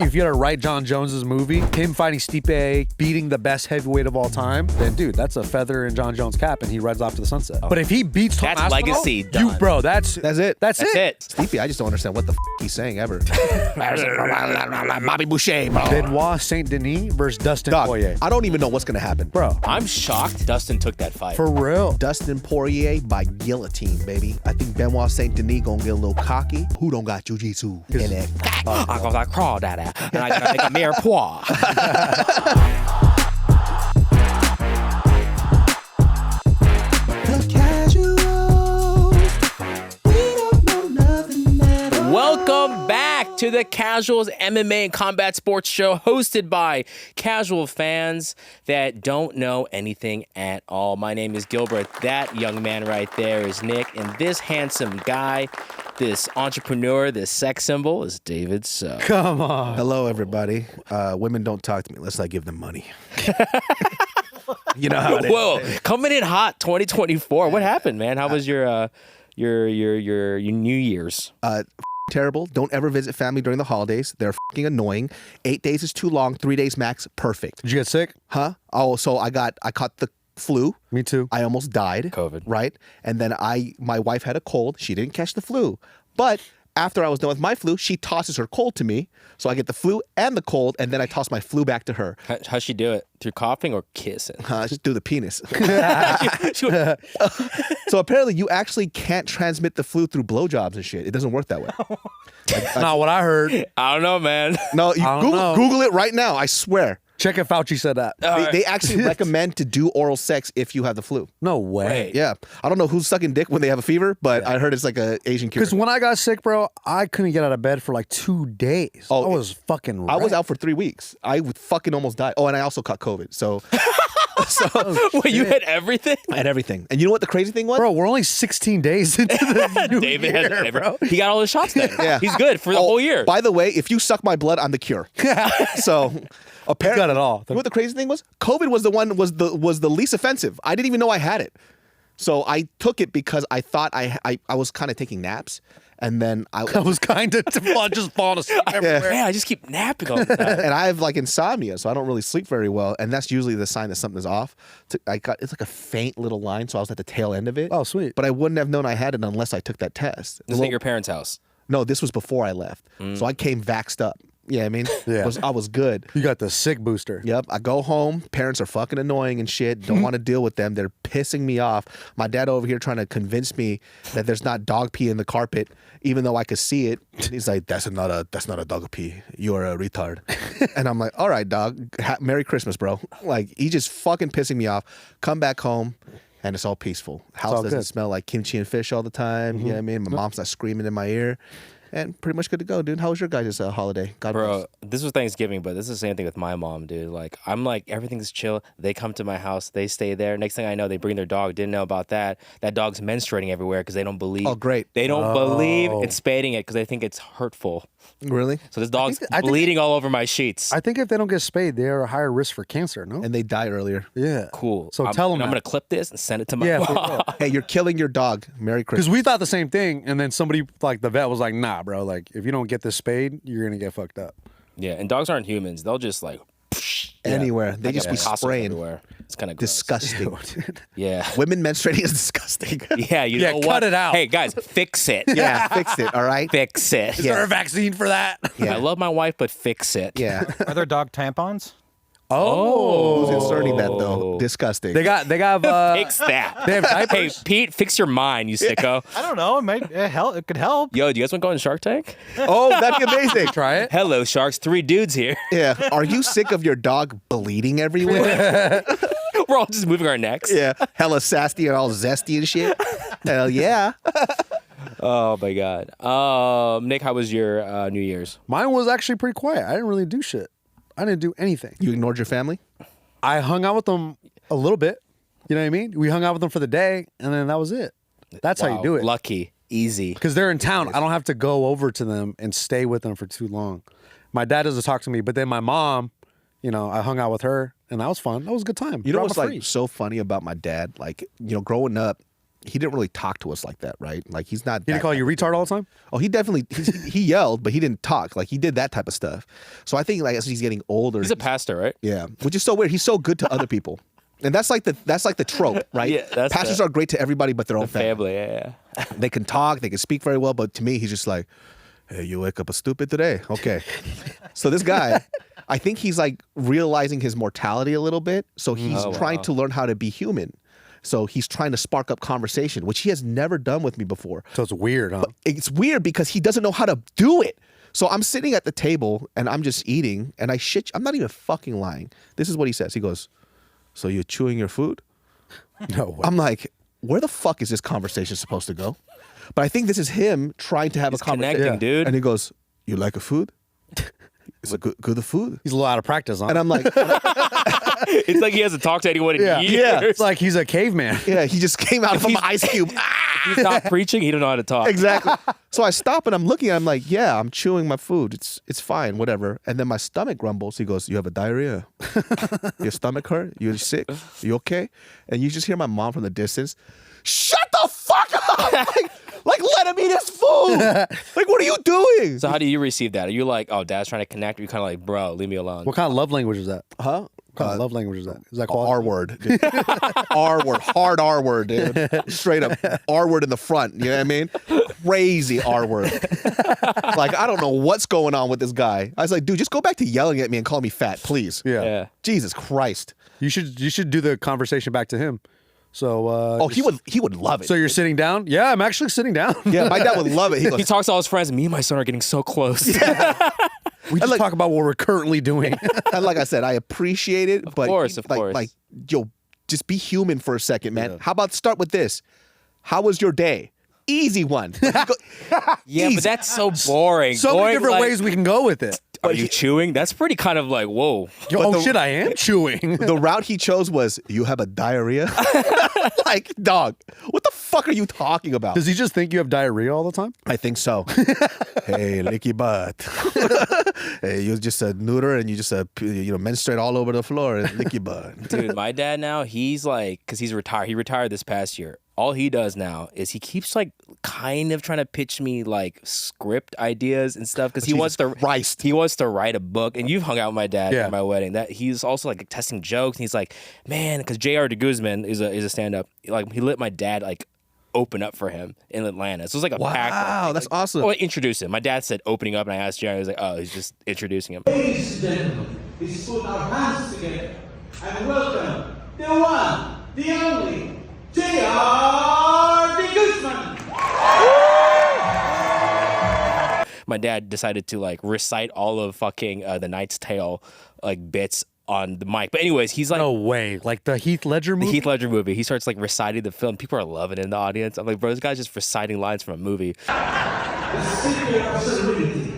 If you had to write Jon Jones's movie, him fighting Stipe, beating the best heavyweight of all time, then dude, that's a feather in Jon Jones' cap, and he rides off to the sunset. But if he beats Tom That's Aspinall, legacy done. bro, that's it. That's it. Stipe, I just don't understand what the he's saying ever. Bobby Boucher, bro. Benoit Saint Denis versus Dustin Dog, Poirier. I don't even know what's gonna happen, Bro, I'm shocked Dustin took that fight. for real. Dustin Poirier by guillotine, baby. I think Benoit Saint Denis gonna get a little cocky. Who don't got jiu-jitsu in that? I goes, I crawled at it, and I gotta make a mirepoix. Welcome back to the Casuals MMA and Combat Sports Show, hosted by casual fans that don't know anything at all. My name is Gilbert. That young man right there is Nick, and this handsome guy, this entrepreneur, this sex symbol is David. So Come on. Hello, everybody. Women don't talk to me unless I give them money. You know how it is. whoa, coming in hot, 2024. What happened, man? How was your New Year's? Terrible. Don't ever visit family during the holidays. They're fucking annoying. 8 days is too long. 3 days max. Perfect. Did you get sick? Huh? Oh, so I caught the flu. Me too. I almost died. COVID. Right? And then my wife had a cold. She didn't catch the flu. But after I was done with my flu, she tosses her cold to me. So I get the flu and the cold, and then I toss my flu back to her. How'd she do it? Through coughing or kissing? Just do the penis. So apparently you actually can't transmit the flu through blowjobs and shit. It doesn't work that way. Not what I heard. I don't know, man. No, you I don't know. Google it right now. I swear. Check if Fauci said that. They actually recommend to do oral sex if you have the flu. No way. Yeah. I don't know who's sucking dick when they have a fever, but I heard it's like a Asian cure. Because when I got sick, bro, I couldn't get out of bed for like 2 days. Oh, I was fucking I was wrecked. out for 3 weeks. I would fucking almost die. Oh, and I also caught COVID. So Wait, you had everything? I had everything. And you know what the crazy thing was? Bro, we're only 16 days into the new David year, has bro. He got all his shots then. Yeah. He's good for the whole year. By the way, if you suck my blood, I'm the cure. So apparently, got it all. You know what the crazy thing was? COVID was the least offensive. I didn't even know I had it. So I took it because I thought I was kind of taking naps. And then I was kind of just falling asleep everywhere. Man, I just keep napping all the time. and I have like insomnia, so I don't really sleep very well, and that's usually the sign that something's off. It's like a faint little line, so I was at the tail end of it. Oh, sweet. But I wouldn't have known I had it unless I took that test. This is at your parents' house. No, this was before I left, so I came vaxxed up. Yeah, I mean, Yeah. I was good. You got the sick booster. Yep, I go home. Parents are fucking annoying and shit. Don't want to deal with them. They're pissing me off. My dad over here trying to convince me that there's not dog pee in the carpet, even though I could see it. He's like, that's not a dog pee. You're a retard. And I'm like, all right, dog. Merry Christmas, bro. Like, he's just fucking pissing me off. Come back home. And it's all peaceful. House all doesn't good. smell like kimchi and fish all the time. You know what I mean? My mom's not screaming in my ear. And pretty much good to go, dude. How was your guys' holiday? God bless. Bro, this was Thanksgiving, but this is the same thing with my mom, dude. Like, I'm like, everything's chill. They come to my house. They stay there. Next thing I know, they bring their dog. Didn't know about that. That dog's menstruating everywhere because they don't believe. Oh, great. They don't believe in spading it because they think it's hurtful. Really? So this dog's I think- bleeding all over my sheets. I think if they don't get spayed, they are a higher risk for cancer, no? And they die earlier. Yeah. Cool. So tell them I'm that. going to clip this and send it to my Yeah, for mom. real. Hey, you're killing your dog. Merry Christmas. Because we thought the same thing, and then somebody, like the vet was like, nah, bro, like if you don't get this spayed, you're going to get fucked up. Yeah, and dogs aren't humans. They'll just like... Anywhere. They like just a be possum spraying. everywhere. It's kind of Disgusting. Yeah. Women menstruating is disgusting. Yeah, you Yeah, know cut what? it out. Hey, guys, fix it. Yeah, fix it, all right? Fix it. Is there a vaccine for that? Yeah. I love my wife, but fix it. Yeah. Are there dog tampons? Who's inserting that, though? Disgusting. They got Fix that. they have Hey, diapers. Pete, fix your mind, you sicko. I don't know. It might help. It could help. Yo, do you guys want to go on Shark Tank? Oh, that'd be amazing. Try it. Hello, sharks. 3 dudes here. Yeah. Are you sick of your dog bleeding everywhere? We're all just moving our necks. Yeah. Hella sassy and all zesty and shit. Hell yeah. Oh, my God. Nick, how was your New Year's? Mine was actually pretty quiet. I didn't really do shit. I didn't do anything. You ignored your family? I hung out with them a little bit. You know what I mean? We hung out with them for the day, and then that was it. That's how you do it. Lucky. Easy. Because they're in town. I don't have to go over to them and stay with them for too long. My dad doesn't talk to me, but then my mom, you know, I hung out with her, and that was fun. That was a good time. You know Drama what's like free. so funny about my dad? Like, you know, growing up, he didn't really talk to us like that, right? Like he's not. He didn't call you retard all the time? Oh, he definitely he yelled, but he didn't talk. Like he did that type of stuff. So I think like as he's getting older, He's a pastor, right? yeah, which is so weird. He's so good to other people, and that's like the trope, right? Yeah, that's Pastors are great to everybody but their own family. Family, yeah. They can talk, they can speak very well, but to me, he's just like, hey, you wake up a stupid today, okay? So this guy, I think he's like realizing his mortality a little bit, so he's trying to learn how to be human. So he's trying to spark up conversation, which he has never done with me before. So it's weird, huh? It's weird because he doesn't know how to do it. So I'm sitting at the table and I'm just eating and I'm not even fucking lying. This is what he says. He goes, so you're chewing your food? No way. I'm like, where the fuck is this conversation supposed to go? But I think this is him trying to have a conversation. Connecting, dude. And he goes, you like a food? Is it good the food? He's a little out of practice, huh? And I'm like, It's like he hasn't talked to anyone in years. Yeah. It's like he's a caveman. yeah, he just came out from an ice cube. If he's not preaching, he don't know how to talk. Exactly. So I stop and I'm looking. I'm like, yeah, I'm chewing my food. It's fine, whatever. And then my stomach grumbles. He goes, you have a diarrhea. Your stomach hurt? You're sick? You okay? And you just hear my mom from the distance. Shut the fuck up! like let him eat his food. Like, what are you doing? So how do you receive that? Are you like, oh, dad's trying to connect? Or you kind of like, bro, leave me alone? What kind of love language is that? Huh? What kind of love language is that? Is that quality? R word. Dude. R word. Hard R word, dude. Straight up R word in the front. You know what I mean? Crazy R word. Like, I don't know what's going on with this guy. I was like, dude, just go back to yelling at me and call me fat, please. Yeah. Jesus Christ. You should do the conversation back to him. So He would love it. So you're sitting down? Yeah, I'm actually sitting down. Yeah, my dad would love it. He He goes, talks to all his friends. Me and my son are getting so close. We just talk about what we're currently doing. and like I said, I appreciate it, but course, of course. Like, yo, just be human for a second, man. How about start with this? How was your day? Easy one. Yeah, Easy. but that's so boring. So many Boring, different like, ways we can go with it. Are you chewing? That's pretty kind of like, whoa. Oh shit, I am chewing. The route he chose was, you have a diarrhea? Like, dog, what the fuck are you talking about? Does he just think you have diarrhea all the time? I think so. Hey, licky butt. Hey, you're just a neuter and you just menstruate all over the floor and licky butt. Dude, my dad now, he's like, because he's retired. He retired this past year. All he does now is he keeps like kind of trying to pitch me like script ideas and stuff because he wants to Christ. he wants to write a book. And you've hung out with my dad Yeah. at my wedding. That he's also like testing jokes. And he's like, man, because J.R. de Guzman is a stand up. Like he let my dad like open up for him in Atlanta. So it was like a pack. Wow, that's awesome. Well, introduce him. My dad said opening up, and I asked J.R. He was like, oh, he's just introducing him. Ladies and gentlemen, let's put our hands together and welcome the one, the only, J.R. de Guzman. My dad decided to like recite all of fucking The Knight's Tale like bits on the mic. But anyways, he's like No way. Like the Heath Ledger the movie? Heath Ledger movie. He starts like reciting the film. People are loving it in the audience. I'm like, bro, this guy's just reciting lines from a movie. The secret of serenity.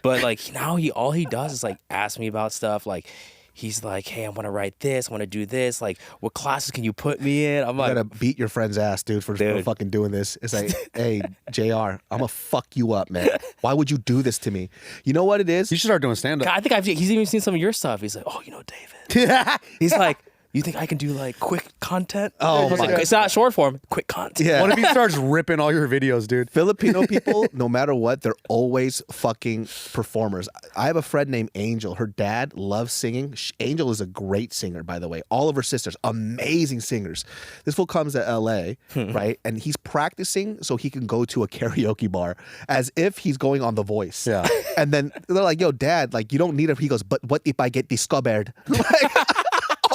But like now all he does is like ask me about stuff. Like he's like, hey, I want to write this. I want to do this. Like, what classes can you put me in? I'm You like, gotta beat your friend's ass, dude, for fucking doing this. It's like, hey, JR, I'm gonna fuck you up, man. Why would you do this to me? You know what it is? You should start doing stand up. I think he's even seen some of your stuff. He's like, oh, you know, David. He's like, you think I can do like quick content? Oh, I was my like, it's not short form, quick content. Yeah. What if he starts ripping all your videos, dude? Filipino people, no matter what, they're always fucking performers. I have a friend named Angel. Her dad loves singing. Angel is a great singer, by the way. All of her sisters, amazing singers. This fool comes to LA, right? And he's practicing so he can go to a karaoke bar as if he's going on The Voice. Yeah. And then they're like, yo, dad, like, you don't need it. He goes, but what if I get discovered? Like,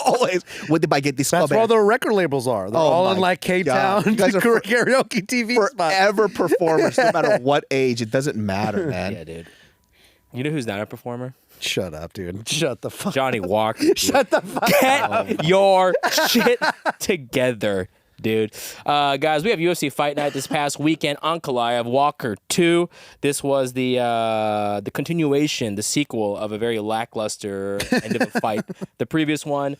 always, what if I get discovered? That's where all the record labels are. They're Oh all in my like K-Town, God. You guys are karaoke TV spots. Forever performers, no matter what age. It doesn't matter, man. Yeah, dude. You know who's not a performer? Shut up, dude. Shut the fuck Johnny Walker. Shut the fuck Get your shit together, dude. Guys, we have UFC Fight Night this past weekend. Ankalaev Walker 2. This was the continuation, the sequel of a very lackluster end of a fight. The previous one,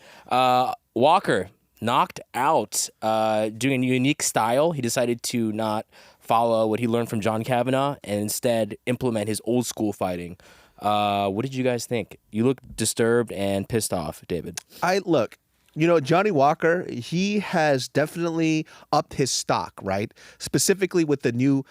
Walker knocked out doing a unique style. He decided to not follow what he learned from John Kavanagh and instead implement his old school fighting. What did you guys think? You look disturbed and pissed off, David. You know, Johnny Walker, he has definitely upped his stock, right? Specifically with the new,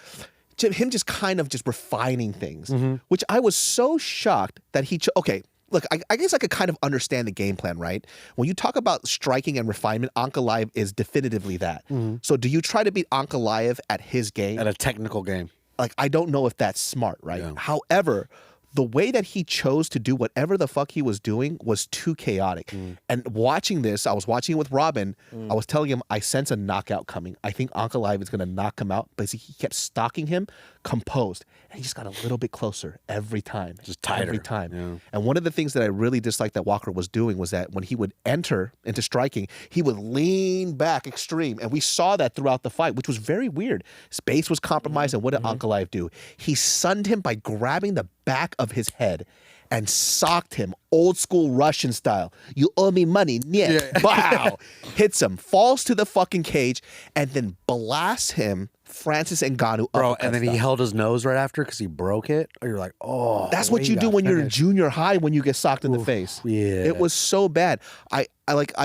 him just kind of just refining things, which I was so shocked that he, okay, look, I guess I could kind of understand the game plan, right? When you talk about striking and refinement, Ankalaev is definitively that. So do you try to beat Ankalaev at his game? At a technical game. Like, I don't know if that's smart, right? Yeah. However, the way that he chose to do whatever the fuck he was doing was too chaotic. And watching this, I was watching it with Robin. I was telling him, I sense a knockout coming. I think Ankalaev is going to knock him out. But he kept stalking him, composed. And he just got a little bit closer every time. Just tighter. Every time. Yeah. And one of the things that I really disliked that Walker was doing was that when he would enter into striking, he would lean back extreme. And we saw that throughout the fight, which was very weird. His base was compromised. And what did Ankalaev do? He sunned him by grabbing the back of his head and socked him old school Russian style. You owe me money. Yeah. Wow. Hits him, falls to the fucking cage, and then blasts him, Francis Ngannou. Bro, and then he held his nose right after because he broke it. Or you're like, oh. That's what you do when you're in junior high when you get socked in the face. Yeah. It was so bad. I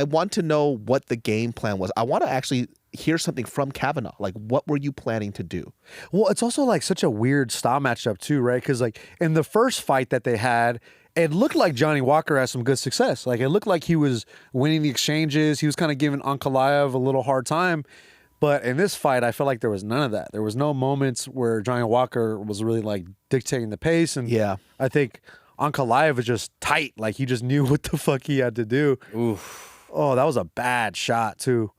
want to know what the game plan was. I want to actually hear something from Kavanaugh. Like, what were you planning to do? Well, it's also like such a weird style matchup too, right? Because like in the first fight that they had, it looked like Johnny Walker had some good success. Like it looked like he was winning the exchanges. He was kind of giving Ankalaev a little hard time. But in this fight, I felt like there was none of that. There was no moments where Johnny Walker was really like dictating the pace. And Yeah. I think Ankalaev was just tight. Like he just knew what the fuck he had to do. Oof. Oh, that was a bad shot too.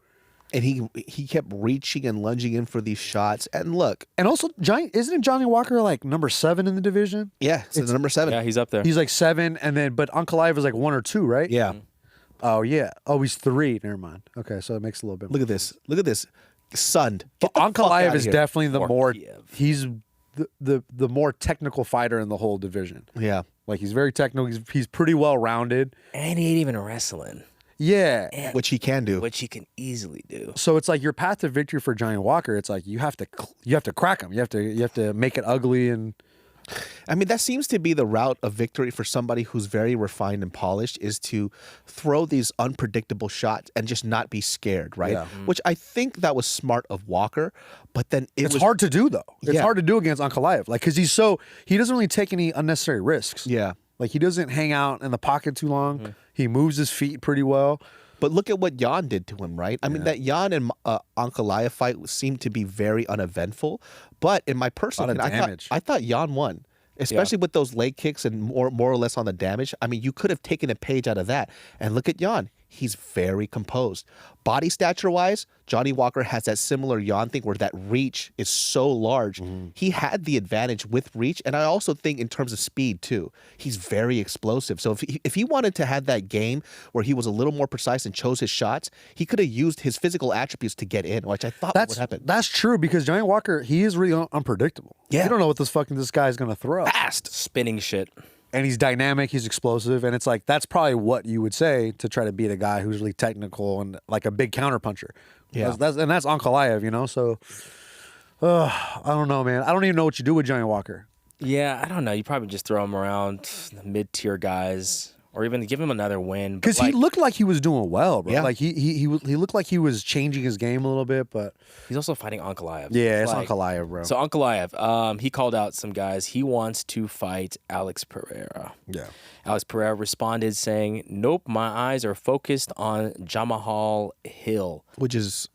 And he kept reaching and lunging in for these shots. And look, And also, isn't Johnny Walker like number 7 in the division? yeah, it's number 7. Yeah, he's up there. He's like 7, and then but Ankalaev is like 1 or 2, right? Yeah. Oh yeah. Oh, he's 3. Never mind. Okay, so it makes a little bit. Look at this. Look at this. Sunned. But Get the fuck Ankalaev outta is here. definitely the more. Kiev. He's the more technical fighter in the whole division. Yeah. Like he's very technical. He's pretty well rounded. And he ain't even wrestling, Yeah. Which he can do. which he can easily do. So it's like your path to victory for Johnny Walker. It's like you have to crack him. You have to make it ugly and. I mean, that seems to be the route of victory for somebody who's very refined and polished, is to throw these unpredictable shots and just not be scared, right? Yeah. Which I think that was smart of Walker, but then It's hard to do though. It's Yeah. hard to do against Ankalaev, like because he doesn't really take any unnecessary risks. Yeah. Like he doesn't hang out in the pocket too long. He moves his feet pretty well. But look at what Jan did to him, right? I mean, that Jan and Ankalaev fight seemed to be very uneventful. But in my personal Lot of opinion, damage. I thought Jan won. Especially with those leg kicks and more or less on the damage. I mean, you could have taken a page out of that. And look at Jan. He's very composed. Body stature-wise, Johnny Walker has that similar Jan thing where that reach is so large. He had the advantage with reach. And I also think in terms of speed, too, he's very explosive. So if he wanted to have that game where he was a little more precise and chose his shots, he could have used his physical attributes to get in, which I thought would happen. That's true because Johnny Walker, he is really unpredictable. Yeah. You don't know what this guy's gonna throw. Fast. Spinning shit. And he's dynamic, he's explosive, and it's like that's probably what you would say to try to beat a guy who's really technical and like a big counterpuncher. Yeah. That's Ankalaev, you know. So I don't know, man. I don't even know what you do with Johnny Walker. Yeah, I don't know. You probably just throw him around the mid-tier guys, or even give him another win. Because he looked like he was doing well, bro. Yeah. Like he looked like he was changing his game a little bit, but he's also fighting Ankalaev. yeah, it's Like, Ankalaev, bro. So Ankalaev, he called out some guys. He wants to fight Alex Pereira. yeah. Alex Pereira responded saying, "Nope, my eyes are focused on Jamahal Hill." Which is,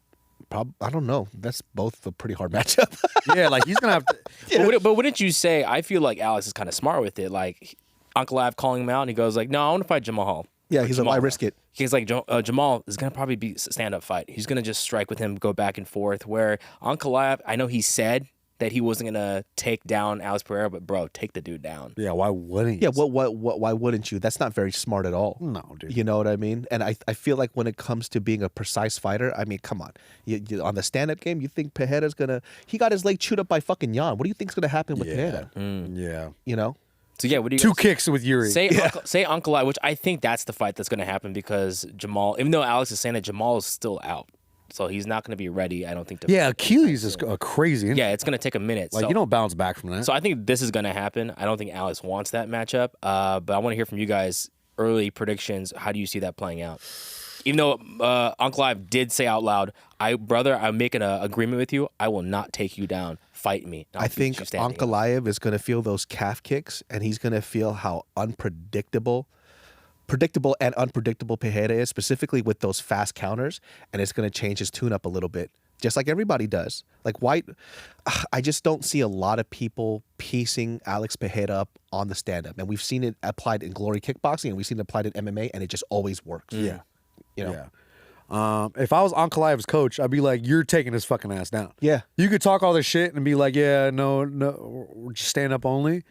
I don't know. That's both a pretty hard matchup. Yeah, like he's gonna have to But wouldn't you say? I feel like Alex is kind of smart with it. Like Ankalaev calling him out, and he goes like, "No, I want to fight Jamahal." Yeah, he's like, why risk it? He's like, Jamal is gonna probably be a stand-up fight. He's gonna just strike with him, go back and forth. Where Ankalaev, I know he said that he wasn't gonna take down Alex Pereira, but bro, take the dude down. Yeah, why wouldn't you? Yeah, why wouldn't you? That's not very smart at all. No, dude. You know what I mean? And I feel like when it comes to being a precise fighter, I mean, come on. You, on the stand-up game, you think Pereira's gonna... He got his leg chewed up by fucking Jan. What do you think's gonna happen with Pereira? Yeah. You know? So yeah, what do you 2 guys- kicks with Yuri. say? Say Ankalaev, which I think that's the fight that's gonna happen because Jamal, even though Alex is saying that Jamal is still out, so he's not gonna be ready. I don't think. To Yeah, Achilles is a crazy injury. Yeah, it's gonna take a minute. Like so, you don't bounce back from that. So I think this is gonna happen. I don't think Alex wants that matchup. But I want to hear from you guys. Early predictions. How do you see that playing out? even though Ankalaev did say out loud, brother, I'm making an agreement with you. I will not take you down. Fight me. I think Ankalaev is going to feel those calf kicks, and he's going to feel how predictable and unpredictable Pereira is, specifically with those fast counters, and it's going to change his tune up a little bit, just like everybody does. Like White, I just don't see a lot of people piecing Alex Pereira up on the stand-up, and we've seen it applied in Glory Kickboxing, and we've seen it applied in MMA, and it just always works. Yeah. You know? Yeah. If I was Ankalaev's coach, I'd be like, you're taking his fucking ass down. Yeah. You could talk all this shit and be like, yeah, no, we're just stand up only.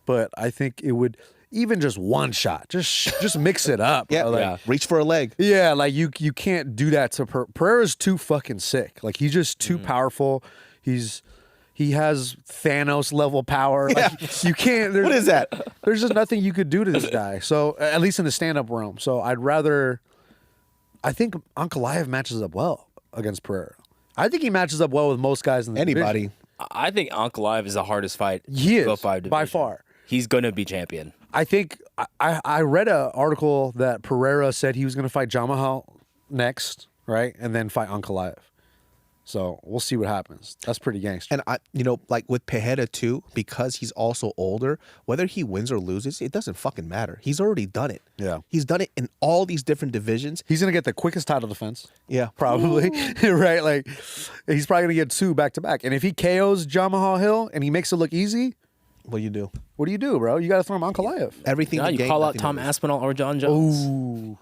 But I think it would, even just one shot, just mix it up. Yeah. Bro. Like, Reach for a leg. Yeah, like you can't do that to Pereira's too fucking sick. Like he's just too powerful. He has Thanos level power. Like, you can't. What is that? There's just nothing you could do to this guy. So at least in the stand up realm. So I think Ankalaev matches up well against Pereira. I think he matches up well with most guys in the Anybody. division. I think Ankalaev is the hardest fight. He is, 205 division. by far. He's gonna be champion. I think I read an article that Pereira said he was going to fight Jamahal next, right, and then fight Ankalaev. So we'll see what happens. That's pretty gangster. And like with Pereira too, because he's also older, whether he wins or loses, it doesn't fucking matter. He's already done it. Yeah. He's done it in all these different divisions. He's going to get the quickest title defense. Yeah. Probably. Right? Like, he's probably going to get 2 back to back. And if he KOs Jamahal Hill and he makes it look easy, What do you do? what do you do, bro? You got to throw him Ankalaev. Everything. Now to you gain, call out nothing to Tom lose. Aspinall or Jon Jones. Ooh.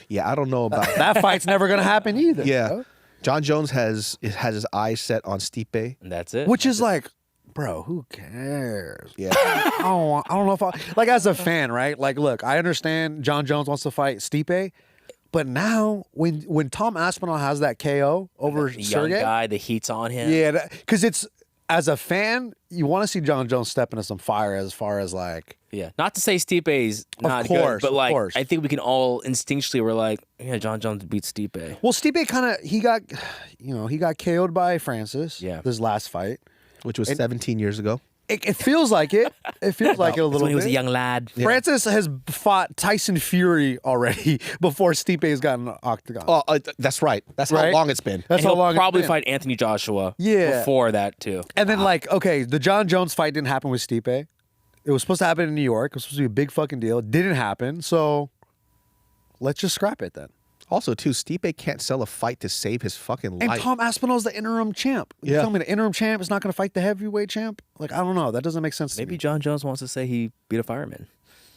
Yeah, I don't know about That fight's never going to happen either. Yeah. Bro. Jon Jones has his eyes set on Stipe. And that's it. Which is like, bro, who cares? Yeah. I don't know if like as a fan, right? Like, look, I understand Jon Jones wants to fight Stipe, but now when Tom Aspinall has that KO over the young Sergey, guy, the heat's on him. yeah, because it's as a fan, you want to see Jon Jones step into some fire as far as like, Yeah. Not to say Stipe's not course, good, but of like course. I think we can all instinctually we're like, yeah, Jon Jones beats Stipe. well, Stipe kind of he got KO'd by Francis. Yeah. This last fight, Which was 17 years ago. it feels like it. It feels like it a That's little when he was a bit. young lad. Francis has fought Tyson Fury already before Stipe has gotten an octagon. Oh, that's right. That's Right? how long it's been. That's And how he'll long probably it's been. fight Anthony Joshua Yeah. before that too. And then like, okay, the Jon Jones fight didn't happen with Stipe. It was supposed to happen in New York. It was supposed to be a big fucking deal. It didn't happen. So let's just scrap it then. Also, too, Stipe can't sell a fight to save his fucking And life. Tom Aspinall's the interim champ. You Yeah. tell me the interim champ is not going to fight the heavyweight champ? Like, I don't know. That doesn't make sense to Maybe me. Jon Jones wants to say he beat a fireman.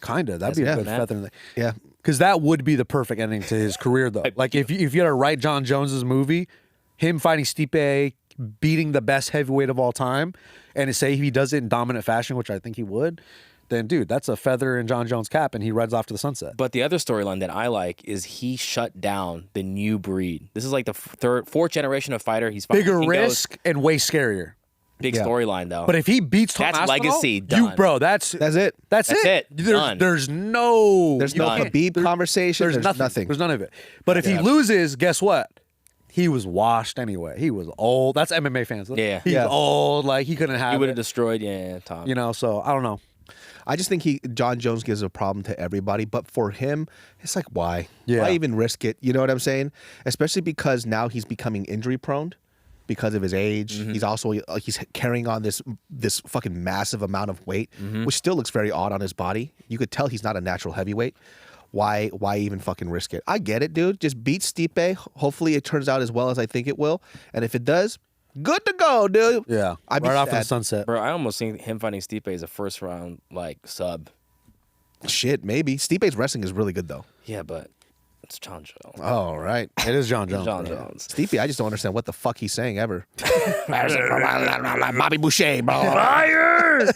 Kind of. That'd be a Yeah. good feather in the... Yeah. Because that would be the perfect ending to his career, though. Like, if you had to write Jon Jones's movie, him fighting Stipe, beating the best heavyweight of all time, and to say he does it in dominant fashion, which I think he would, then, dude, that's a feather in Jon Jones' cap, and he rides off to the sunset. But the other storyline that I like is he shut down the new breed. This is like the fourth generation of fighter. He's fighting. Bigger He goes- risk and way scarier. Big Yeah. storyline though. But if he beats Tom That's Aspinall, legacy you, done. bro, that's it. That's it. Done. There's no There's no can't- Khabib conversation. There's nothing. There's none of it. But if he loses, guess what? He was washed anyway. He was old. That's MMA fans. Yeah. He's Yeah. old. Like he couldn't he have would have it. destroyed Tom. You know. So I don't know. I just think Jon Jones gives a problem to everybody, but for him, it's like, why? Yeah. Why even risk it? You know what I'm saying? Especially because now he's becoming injury prone because of his age. He's also he's carrying on this fucking massive amount of weight, which still looks very odd on his body. You could tell he's not a natural heavyweight. Why even fucking risk it? I get it, dude. Just beat Stipe. Hopefully it turns out as well as I think it will. And if it does, good to go, dude. Yeah. I'd be right off in the sad. sunset. Bro, I almost think him fighting Stipe is a first round like sub. Shit, maybe. Stipe's wrestling is really good though. Yeah, but it's Jon Jones. Oh, right. It is Jon Jones. Jon bro. Jones. Stipe, I just don't understand what the fuck he's saying ever. Bobby Boucher, bro.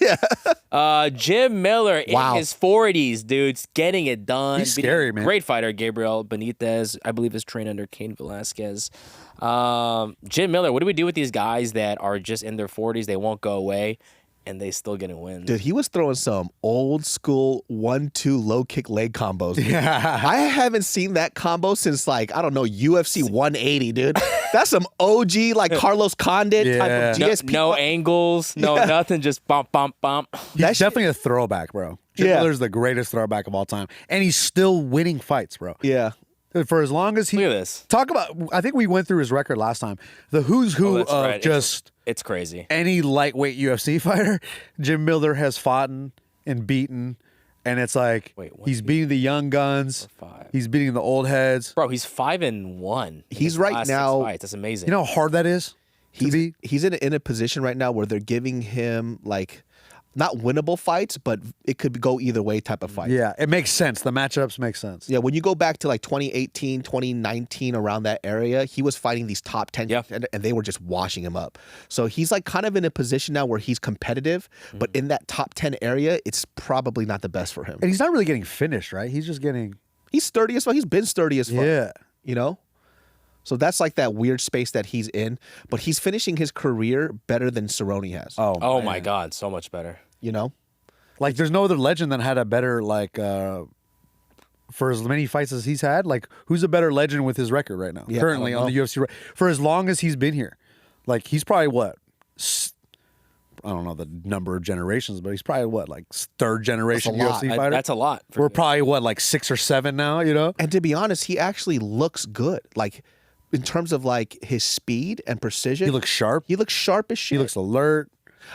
Jim Miller Wow. in his 40s, dude's getting it done. He's Beating scary, man. Great fighter, Gabriel Benitez, I believe is trained under Cain Velasquez. Jim Miller, what do we do with these guys that are just in their 40s? They won't go away, and they still getting wins. Dude, he was throwing some old school 1-2 low kick leg combos. Dude. I haven't seen that combo since like, I don't know, UFC 180, dude. That's some OG like Carlos Condit type Yeah. of No, GSP. no angles, no nothing, just bump, bump, bump. He's That shit- definitely a throwback, bro. Jim Yeah. Miller's the greatest throwback of all time, and he's still winning fights, bro. Yeah. For as long as he Look at this. talk about, I think we went through his record last time. The who's who that's of right. just It's crazy. any lightweight UFC fighter, Jim Miller has fought and beaten, and it's like Wait, what he's is he- beating the young guns, 5. he's beating the old heads. Bro, he's 5-1. in He's his right last 6 now- fights. That's amazing. You know how hard that is to beat? He's in a position right now where they're giving him like not winnable fights, but it could go either way type of fight. Yeah, it makes sense. The matchups make sense. Yeah, when you go back to like 2018, 2019, around that area, he was fighting these top 10 Yeah. and they were just washing him up. So he's like kind of in a position now where he's competitive, but in that top 10 area, it's probably not the best for him. And he's not really getting finished, right? He's just getting He's sturdy as fuck. He's been sturdy as fuck. yeah. You know? So that's like that weird space that he's in, but he's finishing his career better than Cerrone has. Oh my God, so much better. You know? Like there's no other legend that had a better like for as many fights as he's had. Like who's a better legend with his record right now? Yeah, Currently I don't on the UFC for as long as he's been here. Like he's probably what I don't know the number of generations, but he's probably what like third generation That's a lot. UFC fighter. That's a lot. for We're me. probably what like 6 or 7 now. You know. And to be honest, he actually looks good. Like in terms of like his speed and precision. He looks sharp. He looks sharp as shit. He looks alert.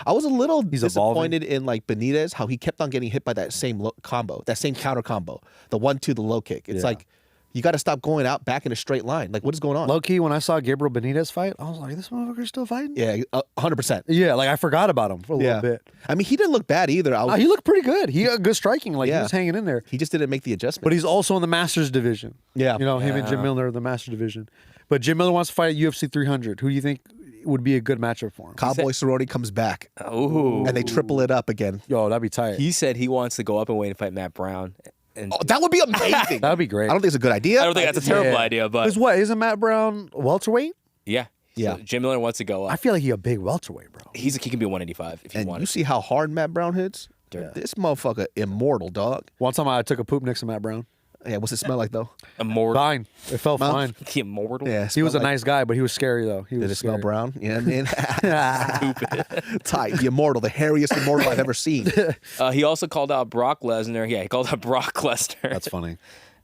I was a little He's disappointed in like Benitez, how he kept on getting hit by that same combo, that same counter combo, the 1-2, the low kick. It's Yeah. like you got to stop going out back in a straight line. Like what is going on? Low key, when I saw Gabriel Benitez fight, I was like, this motherfucker's still fighting. Yeah, 100%. Yeah, like I forgot about him for a little bit. I mean, he didn't look bad either. He looked pretty good. He got good striking. Like he Yeah. was hanging in there. He just didn't make the adjustment. But he's also in the Masters division. Yeah. You know, him and Jim Miller are the Masters division. But Jim Miller wants to fight at UFC 300. Who do you think would be a good matchup for him? Cowboy Cerrone comes back Ooh. and they triple it up again. Yo, that'd be tight. He said he wants to go up and wait and fight Matt Brown. And Oh, that would be amazing. That'd be great. I don't think it's a good idea. I don't think that's a terrible Yeah. idea, but Because what? Isn't Matt Brown welterweight? yeah. Yeah. So Jim Miller wants to go I up. feel like he's a big welterweight, bro. He can be 185 if you And want you it. see how hard Matt Brown hits? This motherfucker immortal, dog. One time I took a poop next to Matt Brown. Yeah, what's it smell like though? Immortal. Fine. It felt fine. The immortal. Yeah, He was a smell like- nice guy, but he was scary, though. He Did was it smell scary. brown? You know what I mean? Tight. The immortal, the hairiest immortal I've ever seen. He also called out Brock Lesnar. Yeah, he called out Brock Lesnar. That's funny.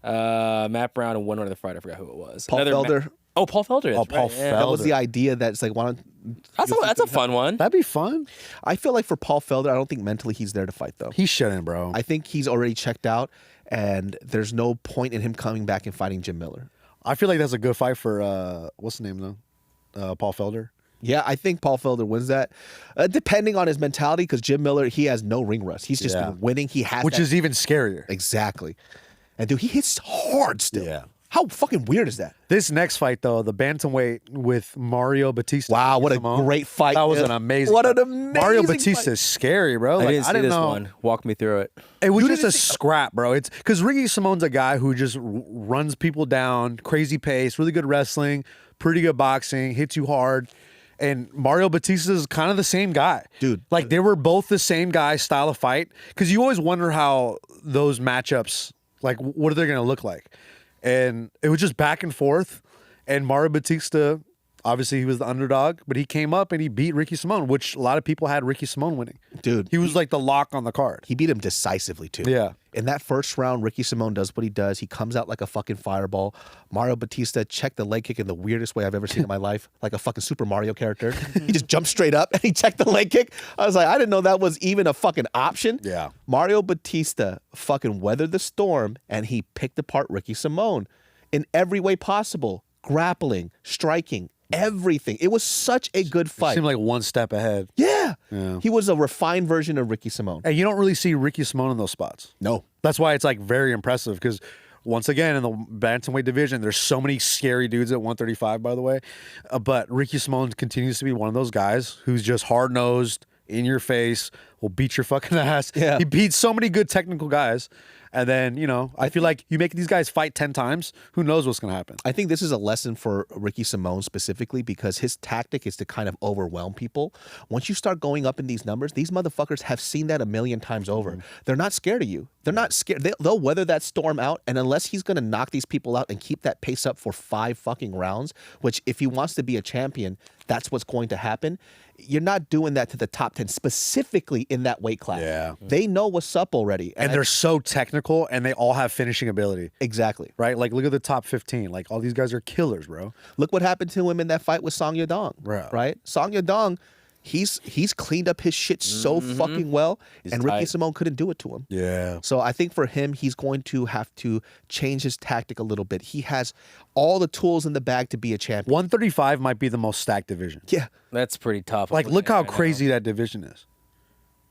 Matt Brown and one other fighter. I forgot who it was. Paul Felder. Paul Felder. That's Paul right, yeah. That was Felder. the idea that it's like, why don't. That's a fun one. That'd be fun. I feel like for Paul Felder, I don't think mentally he's there to fight though. He shouldn't, bro. I think he's already checked out, and there's no point in him coming back and fighting Jim Miller. I feel like that's a good fight for, what's the name, though? Paul Felder. Yeah, I think Paul Felder wins that, depending on his mentality. Because Jim Miller, he has no ring rust. He's just Yeah. winning. He has, Which that- is even scarier. exactly. And dude, he hits hard still. Yeah. How fucking weird is that? This next fight, though, the bantamweight with Mario Bautista. Wow, what a Simone, great fight. That was man. an amazing What an fight. amazing Mario Bautista fight. is scary, bro. Like, I didn't see this know. one. Walk me through it. It was You just a didn't see- scrap, bro. It's because Ricky Simone's a guy who just runs people down, crazy pace, really good wrestling, pretty good boxing, hits you hard. And Mario Bautista is kind of the same guy. Dude. Like they were both the same guy style of fight. Because you always wonder how those matchups, like what are they going to look like? And it was just back and forth. And Mario Bautista, obviously he was the underdog, but he came up and he beat Ricky Simone, which a lot of people had Ricky Simone winning. Dude, He was like the lock on the card. he beat him decisively too. Yeah. In that first round, Ricky Simone does what he does. He comes out like a fucking fireball. Mario Bautista checked the leg kick in the weirdest way I've ever seen in my life, like a fucking Super Mario character. He just jumped straight up and he checked the leg kick. I was like, I didn't know that was even a fucking option. Yeah. Mario Bautista fucking weathered the storm and he picked apart Ricky Simone in every way possible. Grappling, striking, everything. It was such a good fight. Seemed like one step ahead. Yeah. Yeah. He was a refined version of Ricky Simone. And you don't really see Ricky Simone in those spots. No. That's why it's like very impressive because once again in the bantamweight division, there's so many scary dudes at 135, by the way. But Ricky Simone continues to be one of those guys who's just hard nosed, in your face, will beat your fucking ass. Yeah. He beats so many good technical guys. And then, you know, I feel like you make these guys fight 10 times, who knows what's going to happen. I think this is a lesson for Ricky Simone specifically because his tactic is to kind of overwhelm people. Once you start going up in these numbers, these motherfuckers have seen that a million times over. They're not scared of you. They're not scared. They'll weather that storm out. And unless he's going to knock these people out and keep that pace up for 5 fucking rounds, which if he wants to be a champion, that's what's going to happen. You're not doing that to the top 10, specifically in that weight class. Yeah. They know what's up already. And they're so technical, and they all have finishing ability. Exactly. Right? Like, look at the top 15. Like, all these guys are killers, bro. Look what happened to him in that fight with Song Yadong. Bro. Right? Song Yadong, he's cleaned up his shit so fucking well, and Ricky tight. Simone couldn't do it to him. Yeah. So I think for him, he's going to have to change his tactic a little bit. He has all the tools in the bag to be a champion. 135 might be the most stacked division. Yeah. That's pretty tough. Like, look how crazy that division is.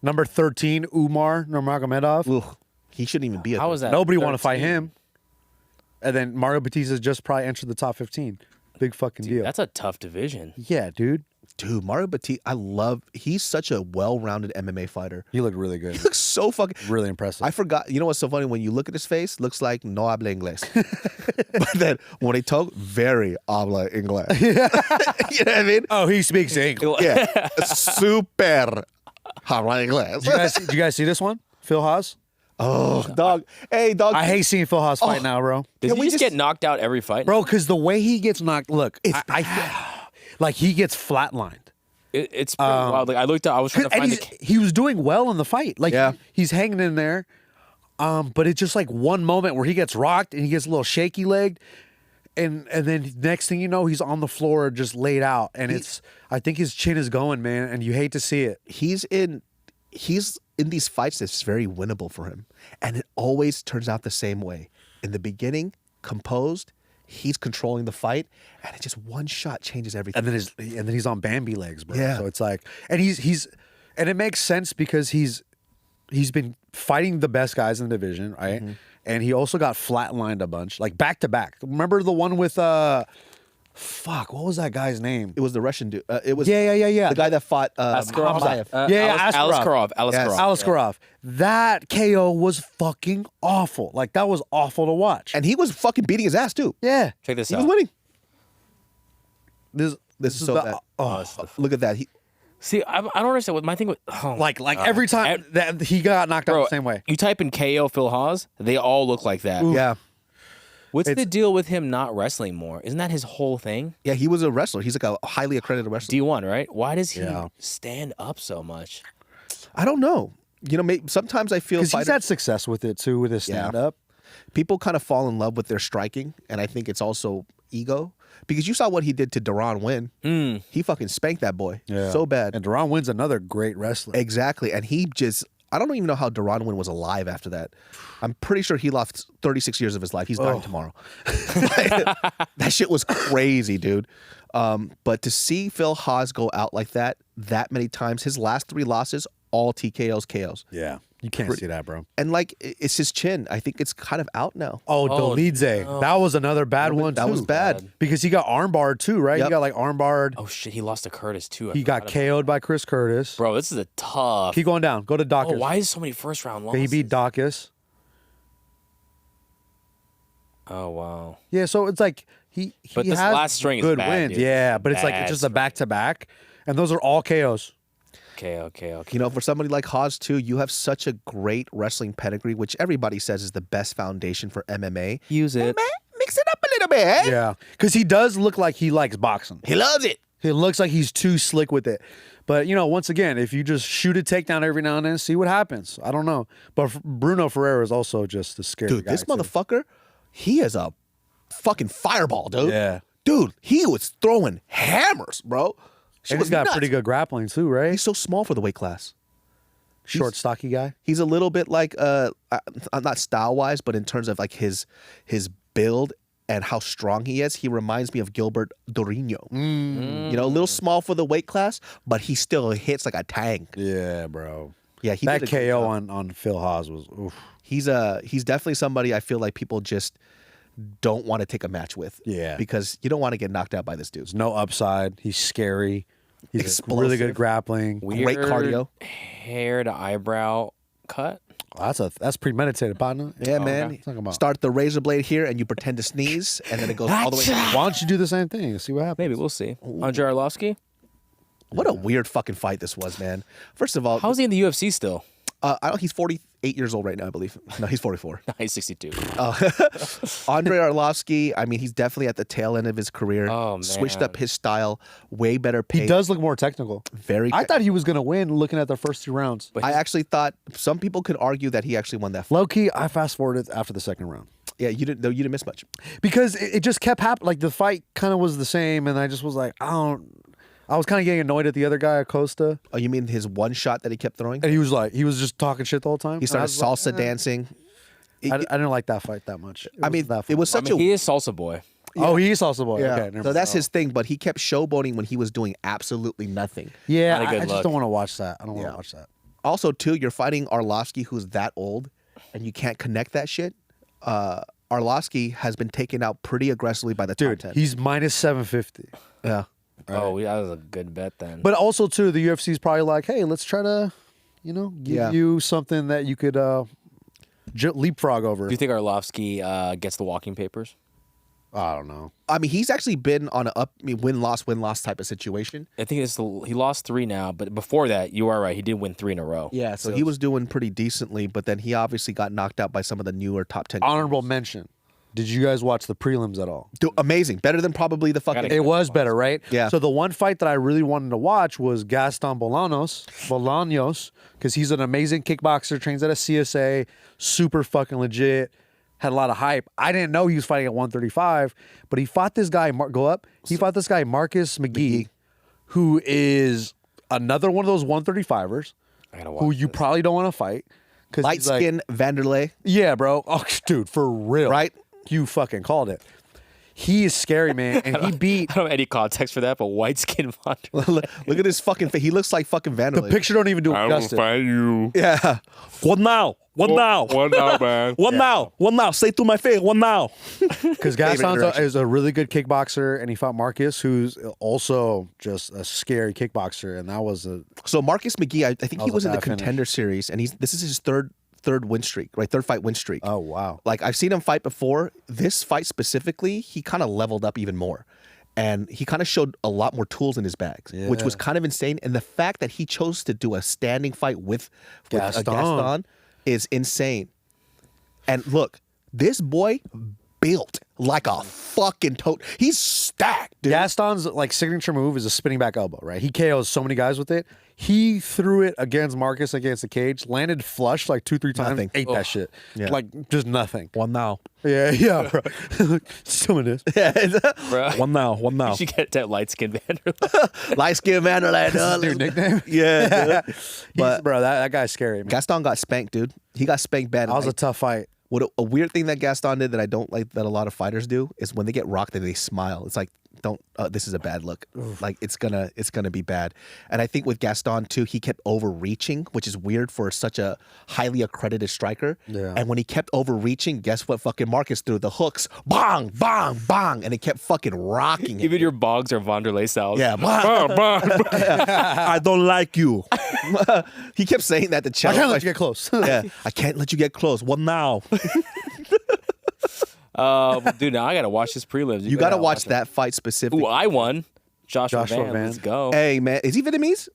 Number 13, Umar Nurmagomedov. Ugh, he shouldn't even be a How is that? Nobody want to fight 13? him. And then Mario Bautista's just probably entered the top 15. Big fucking deal. That's a tough division. Yeah, dude. Dude, Mario Bautista, he's such a well-rounded MMA fighter. He looked really good. He looks so fucking... Really impressive. I forgot. You know what's so funny? When you look at his face, looks like no habla inglés. But then when he talk, very habla inglés. You know what I mean? Oh, he speaks English. Yeah. Super habla inglés. Did you guys see this one? Phil Hawes? Oh, dog. Hey, dog. I hate seeing Phil Hawes fight now, bro. Does Can he we just just- get knocked out every fight? Bro, because the way he gets knocked, look, like he gets flatlined. It's pretty wild. Like I looked up, I was trying to And find he was doing well in the fight. Like, Yeah. he's hanging in there. But it's just like one moment where he gets rocked and he gets a little shaky legged. And then next thing you know, he's on the floor just laid out. And I think his chin is going, man. And you hate to see it. He's in these fights that's very winnable for him. And it always turns out the same way. In the beginning, composed, he's controlling the fight, and it just one shot changes everything. And then he's on Bambi legs, bro. Yeah. So it's like, and and it makes sense because he's been fighting the best guys in the division, right? And he also got flatlined a bunch, like back to back. Remember the one with what was that guy's name? It was the Russian dude. It was Yeah. the guy that fought Askarov. Hamzaev. Askarov. Yes. Alaskarov. That KO was fucking awful. Like, that was awful to watch. And he was fucking beating his ass too. yeah, Check this He out. was winning. this This is so bad. Look at that. See, I don't understand what my thing was. like every time that he got knocked out the same way. You type in KO Phil Hawes, they all look like that. Yeah. What's the deal with him not wrestling more? Isn't that his whole thing? Yeah, he was a wrestler. He's like a highly accredited wrestler. D1, right? Why does he Yeah. stand up so much? I don't know. You know, sometimes I feel Because he's fighters, had success with it too, with his Yeah. stand up. people kind of fall in love with their striking, and I think it's also ego. Because you saw what he did to Deron Wynn. He fucking spanked that boy so bad. And Deron Wynn's another great wrestler. Exactly. And he just, I don't even know how Deron Wynn was alive after that. I'm pretty sure he lost 36 years of his life. He's dying tomorrow. That shit was crazy, dude. But to see Phil Hawes go out like that many times, his last 3 losses, all TKOs, KOs. Yeah. You can't see that, bro. And like, it's his chin. I think it's kind of out now. Oh, Dolidze. That was another bad one, too. That was bad. Because he got armbarred, too, right? Yep. He got, like, armbarred. Oh shit, he lost to Curtis too. He got KO'd by Chris Curtis. Bro, this is a tough. Keep going down. Go to Dawkins. Oh, why is so many first round losses? He beat Dawkins. Oh wow. Yeah, so it's like he But this has last string is good bad, wins. dude. Yeah, but it's like Bad it's just a back to back, and those are all KOs. KO. You know, for somebody like Hawes too, you have such a great wrestling pedigree, which everybody says is the best foundation for MMA. Use it. Mix it up a little bit. Yeah, because he does look like he likes boxing. He loves it. He looks like he's too slick with it. But, you know, once again, if you just shoot a takedown every now and then, see what happens. I don't know. But Brunno Ferreira is also just a scary Dude, guy. this too. motherfucker, he is a fucking fireball, dude. Yeah. Dude, he was throwing hammers, bro. Shit And was he's got nuts. pretty good grappling, too, right? He's so small for the weight class. Short, stocky guy. He's a little bit like, not style-wise, but in terms of like his build and how strong he is, he reminds me of Gilbert Dorino. You know, a little small for the weight class, but he still hits like a tank. Yeah, bro. Yeah, he That did a good KO job. on Phil Hawes was, oof. He's definitely somebody I feel like people just don't want to take a match with. Yeah. Because you don't want to get knocked out by this dude. There's no upside. He's scary. He's Explosive. really good grappling. Great cardio. Hair to eyebrow cut. That's premeditated, partner. Yeah, man. Okay. Talking about. Start the razor blade here and you pretend to sneeze and then it goes all the way down. Why don't you do the same thing and see what happens? Maybe we'll see. Andrei Arlovski. What a weird fucking fight this was, man. First of all, How's he in the UFC still? I don't. He's 48 years old right now, I believe. No, he's 44. He's 62. Andrei Arlovski, I mean, he's definitely at the tail end of his career. Oh, man. Switched up his style, way better pace. He does look more technical. Very. I thought he was gonna win looking at the first 2 rounds. I actually thought some people could argue that he actually won that fight. Low key, I fast forwarded after the second round Yeah, you didn't miss much. because it just kept happening. Like the fight kind of was the same, and I just was like, I was kind of getting annoyed at the other guy, Acosta, Oh, you mean his one shot that he kept throwing? and he was just talking shit the whole time. He And I started was like, salsa dancing. I didn't like that fight that much. I mean, that it was I such mean, a he is salsa boy. Oh, he is also boy. yeah. Okay, never So mind. that's his thing, but he kept showboating when he was doing absolutely nothing. Yeah, Not a good I just look. don't want to watch that. I don't want Yeah. to watch that. Also, too, you're fighting Arlovski, who's that old, and you can't connect that shit. Arlovski has been taken out pretty aggressively by the Dude, top 10. he's minus 750. Yeah. Oh, that was a good bet then. But also too, the UFC is probably like, hey, let's try to, give Yeah. you something that you could leapfrog over. Do you think Arlovski gets the walking papers? I don't know. I mean, he's actually been on a win-loss type of situation. I think he lost 3 now, but before that, you are right. He did win 3 in a row. Yeah, so he was doing pretty decently, but then he obviously got knocked out by some of the newer top 10. Honorable mention. Did you guys watch the prelims at all? Dude, amazing. Better than probably the fucking... It was better, right? Yeah. So the one fight that I really wanted to watch was Gaston Bolaños, because he's an amazing kickboxer, trains at a CSA, super fucking legit, had a lot of hype. I didn't know he was fighting at 135, but he fought this guy, he fought this guy, Marcus McGhee, who is another one of those 135ers I gotta watch who you this. probably don't want to fight. 'Cause Light he's like- skin Vanderlei, Yeah, bro. Oh, dude, for real. right? You fucking called it. He is scary, man. And he beat... I don't have any context for that, but white skin Look at his fucking face. He looks like fucking Vanderlei. The picture don't even do it justice. you. Yeah. What now? What now? What now, man? What now? What now? Say to my face. What now? Because Gaston direction. is a really good kickboxer, and he fought Marcus, who's also just a scary kickboxer, and that was a... So Marcus McGhee, I think he was was a in the bad finish. Contender Series, and this is his third win streak, right? Third fight win streak. Oh, wow. Like, I've seen him fight before. This fight specifically, he kind of leveled up even more. And he kind of showed a lot more tools in his bags, which was kind of insane. And the fact that he chose to do a standing fight with Gaston is insane. And look, this boy built like a fucking tote. He's stacked, dude. Gaston's like signature move is a spinning back elbow, right? He KOs so many guys with it. He threw it against Marcus against the cage, landed flush like 2-3 times, Nothing. ate that shit. Yeah. Like just nothing. What now? Yeah, bro. Some of this. Bro. What now? What now? You should get that light skin Vanderlei. Light skin Vanderlei. Your nickname? Yeah. dude. But bro, that guy's scary, man. Gaston got spanked, dude. He got spanked bad. That was a tough fight. What a weird thing that Gaston did that I don't like that a lot of fighters do is when they get rocked, that they smile. It's like, don't. This is a bad look. Like it's gonna be bad. And I think with Gaston too, he kept overreaching, which is weird for such a highly accredited striker. Yeah. And when he kept overreaching, guess what? Fucking Marcus threw the hooks, bang, bang, bang, and it kept fucking rocking him. Even your bogs are Vanderlei styles. Yeah, bang. I don't like you. He kept saying that to I Chelsea. can't let you get close. Yeah, I can't let you get close. What now? Dude, now I gotta watch this prelims. You got to watch that fight specifically. Ooh, I won. Joshua Joshua Van. Van. Let's go. Hey man, is he Vietnamese?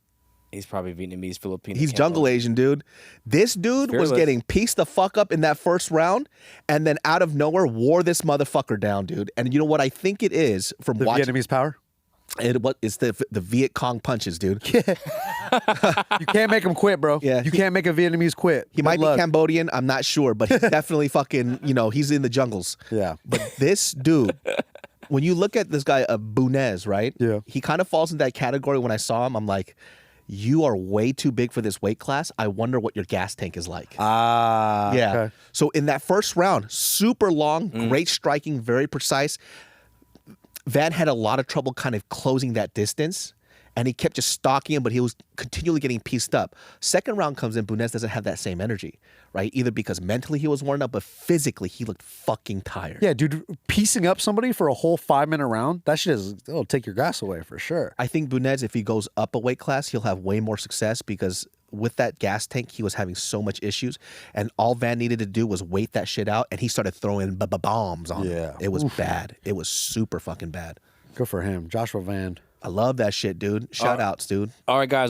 He's probably Vietnamese, Filipino. He's Can't jungle vote. Asian, dude. This dude was Fearless. getting pieced the fuck up in that first round, and then out of nowhere wore this motherfucker down, dude. And you know what I think it is from The watching Vietnamese power. it's the Viet Cong punches, dude. You can't make him quit, bro. Yeah. You can't make a Vietnamese quit. He might be Cambodian, I'm not sure, but he's definitely fucking, he's in the jungles. Yeah. But this dude, when you look at this guy, Bunez, right? Yeah. He kind of falls in that category. When I saw him, I'm like, you are way too big for this weight class. I wonder what your gas tank is like. Ah. Yeah. okay. So in that first round, super long, great striking, very precise. Van had a lot of trouble kind of closing that distance, and he kept just stalking him, but he was continually getting pieced up. Second round comes in, Bunez doesn't have that same energy, right? Either because mentally he was worn out, but physically he looked fucking tired. Yeah, dude, piecing up somebody for a whole 5-minute round, that shit it'll take your gas away for sure. I think Bunez, if he goes up a weight class, he'll have way more success because with that gas tank, he was having so much issues, and all Van needed to do was wait that shit out, and he started throwing bombs on him. Yeah. It was bad. It was super fucking bad. Good for him. Joshua Van. I love that shit, dude. Shout outs, dude. All right, guys.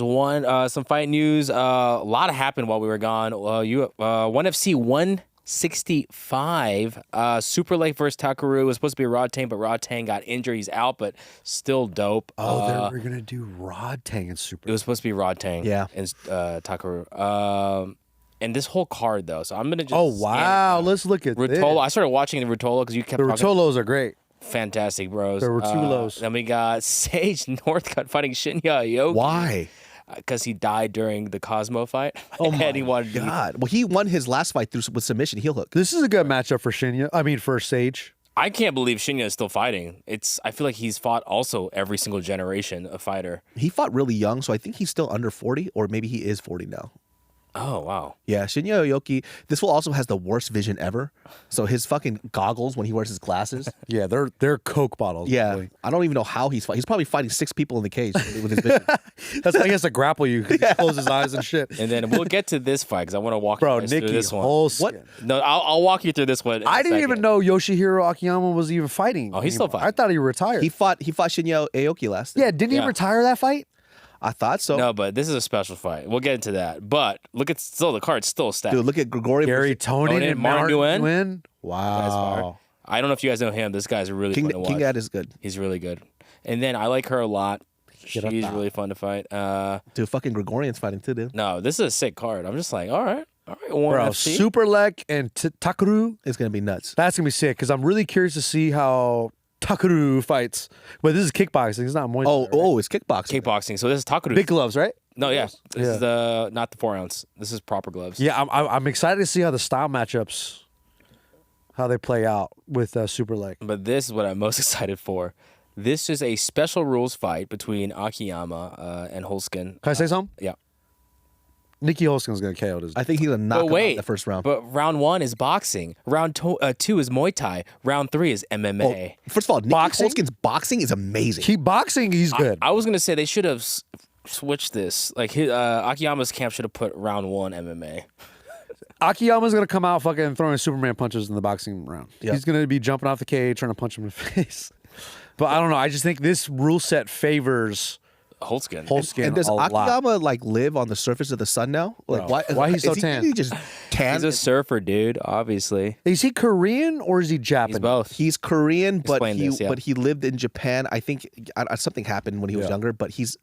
Some fight news. A lot happened while we were gone. ONE FC 165. Super Lake versus Takaru was supposed to be Rod Tang, but Rod Tang got injured. He's out, but still dope. Oh, they were gonna do Rod Tang and Super. It was supposed to be Rod Tang. Yeah. And Takaru. And this whole card though, so I'm gonna just. Oh wow, let's look at this. Ruotolo. I started watching the Ruotolo because you kept The talking. Rutolos are great. Fantastic, bros. The Rutulos. Then we got Sage Northcutt fighting Shinya Aoki. Why? Because he died during the Cosmo fight. Oh my and he wanted God. Well, he won his last fight with submission heel hook. This is a good matchup for for Sage. I can't believe Shinya is still fighting. I feel like he's fought also every single generation of fighter. He fought really young, so I think he's still under 40, or maybe he is 40 now. Oh, wow. Yeah, Shinya Aoki. This fool also has the worst vision ever. So his fucking goggles when he wears his glasses. Yeah, they're Coke bottles. Yeah, really. I don't even know how he's fighting. He's probably fighting 6 people in the cage with his vision. That's why he has to grapple you because he closes his eyes and shit. And then we'll get to this fight because I want to walk Bro, you guys through Nikki this one. Holskin. No, I'll walk you through this one. in I a didn't second. even know Yoshihiro Akiyama was even fighting. Oh, he's still anymore. fighting. I thought he retired. He fought Shinya Aoki last. yeah, didn't Yeah. he retire that fight? I thought so. No, but this is a special fight. We'll get into that. But look at the card's still stacked. Dude, look at Grigori. Gary Tonin Tonin, and Martin Martin Nguyen. Nguyen. Guys fire. Wow. I don't know if you guys know him. This guy's really King fun to watch. Ad is good. He's really good. And then I like her a lot. She's really fun to fight. Dude, fucking Gregorian's fighting too, dude. No, this is a sick card. I'm just like, all right, Warren Bro, FC. Super Lek and Takaru. It's gonna be nuts. That's going to be sick because I'm really curious to see how Takaru fights. But this is kickboxing. It's not Muay Thai. right? It's kickboxing. Kickboxing. So this is Takaru. Big gloves, right? No, yeah. This Yeah. is not the 4 ounce. This is proper gloves. Yeah, I'm excited to see how the style matchups, how they play out with Super Lek. But this is what I'm most excited for. This is a special rules fight between Akiyama and Holskin. Can I say something? Yeah. Nikki Holskin's going to KO this. I think he's gonna knock But him out wait, in the first round. But round 1 is boxing. Round 2 is Muay Thai. Round 3 is MMA. First of all, Nikki Boxing? Holskin's boxing is amazing. Keep boxing, he's good. I was gonna say they should have switched this. Like Akiyama's camp should have put round 1 MMA. Akiyama's going to come out fucking throwing Superman punches in the boxing round. Yep. He's going to be jumping off the cage, trying to punch him in the face. But I don't know. I just think this rule set favors Holskin. Holskin and does a lot. Akiyama like live on the surface of the sun now? Like Why he's so is tan? He just tan. He's a surfer, dude. Obviously, Is he Korean or is he Japanese? he's both. He's Korean, but Explain he this, yeah. but he lived in Japan. I think something happened when he was younger, but he's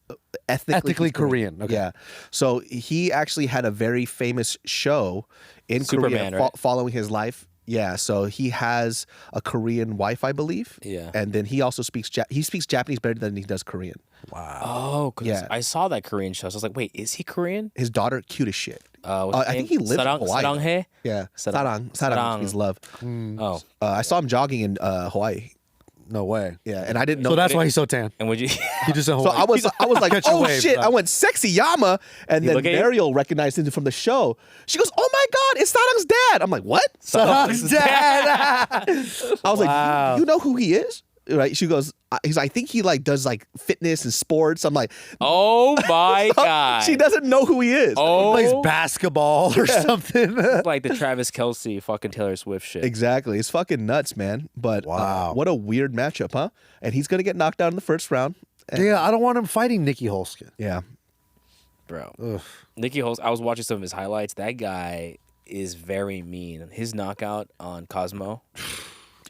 ethnically Ethnically Korean. Okay. Yeah. So he actually had a very famous show in Superman, Korea right? following his life. Yeah, so he has a Korean wife, I believe. Yeah. And then he also speaks Japanese better than he does Korean. Oh, 'cause Yeah. I saw that Korean show. So I was like, wait, is he Korean? His daughter, cute as shit. What's his I name? think he lives in Hawaii. Saranghae? Yeah. Sarang. Sarang means love. Oh, I saw him jogging in Hawaii. No way. Yeah, and I didn't know. So that's why he's so tan. and would you? He just So I was like, Catch your oh wave, shit! bro. I went sexy Yama, and then look at you? Mariel recognized him from the show. She goes, "Oh my god, it's Sarang's dad!" I'm like, "What?" Sarang's dad. I was Wow. like, "You know who he is?" Right? She goes, I think he like does like fitness and sports. I'm like, Oh my god! she doesn't know who he is. Oh, Plays basketball or something. like the Travis Kelce, fucking Taylor Swift shit. Exactly. It's fucking nuts, man. But Wow. what a weird matchup, huh? And he's gonna get knocked out in the first round. Yeah, I don't want him fighting Nikki Holskin. Yeah. Bro. Nikki Holst, I was watching some of his highlights. That guy is very mean. His knockout on Cosmo,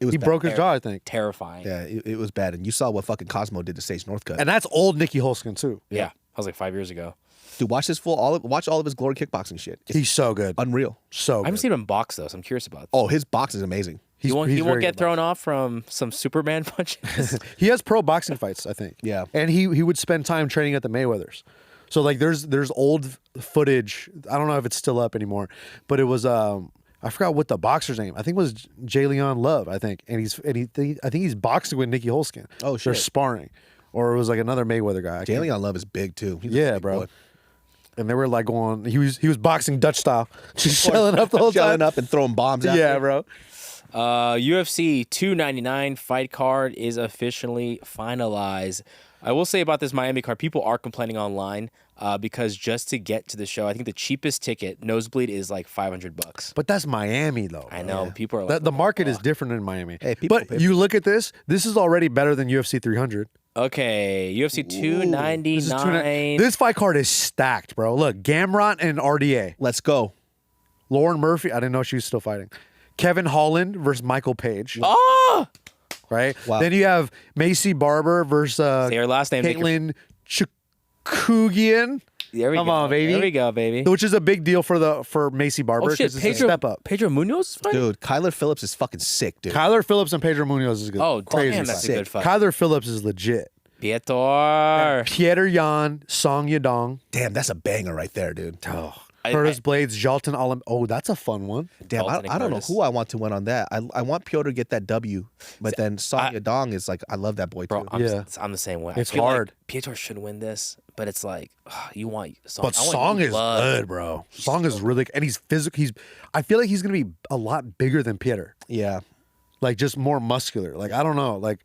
It was He bad. broke his jaw, I think. terrifying. Yeah, it was bad. And you saw what fucking Cosmo did to Sage Northcutt. And that's old Nikki Holskin, too. Yeah. I was like 5 years ago. Dude, watch watch all of his glory kickboxing shit. It's He's so good. unreal. So I haven't good. seen him box though, so I'm curious about that. Oh, his box is amazing. he won't very get good thrown off from some Superman punches. He has pro boxing fights, I think. Yeah. And he would spend time training at the Mayweathers. So like there's old footage. I don't know if it's still up anymore, but it was I forgot what the boxer's name. I think it was Jalen Love, I think. And I think he's boxing with Nikki Holskin. Oh, They're shit. sparring. Or it was like another Mayweather guy. I can't- Jalen Love is big too. He's a Yeah, big bro. boy. And they were like going he was boxing Dutch style. Just shelling up the whole Shelling time. up and throwing bombs at Yeah, him. bro. UFC 299 fight card is officially finalized. I will say about this Miami card, people are complaining online because just to get to the show, I think the cheapest ticket, nosebleed, is like $500. But that's Miami though. I know people are like, The market is different in Miami. Hey, people but pay you look at this is already better than UFC 300. Okay, UFC This, is 299. this fight card is stacked, bro. Look, Gamrot and RDA. Let's go. Lauren Murphy. I didn't know she was still fighting. Kevin Holland versus Michael Page. Oh! Right. Wow. Then you have Macy Barber versus Say her last name. Caitlin Chukugian. There we Come go. on, baby. There we go, baby. Which is a big deal for Macy Barber Oh, shit. because it's a step up. Pedro Munoz is fighting? Dude, Kyler Phillips is fucking sick, dude. Kyler Phillips and Pedro Munoz is good. Oh, Crazy damn, that's fight. a good fight. Kyler Phillips is legit. Pietor. Pieter Yan, Song Yadong. Damn, that's a banger right there, dude. Oh. Curtis Blades, Jalton Alam. Oh, that's a fun one. Damn, Dalton and I don't know Curtis. who I want to win on that. I want Piotr to get that W, but then Sonya Dong is like, I love that boy Bro, too. I'm the same way. It's I feel like hard. Pietor should win this, but it's like, you want Song. But I want Song is blood. good, bro. Song is really, and he's physical. I feel like he's gonna be a lot bigger than Pieter. Yeah. Like just more muscular. Like I don't know. Like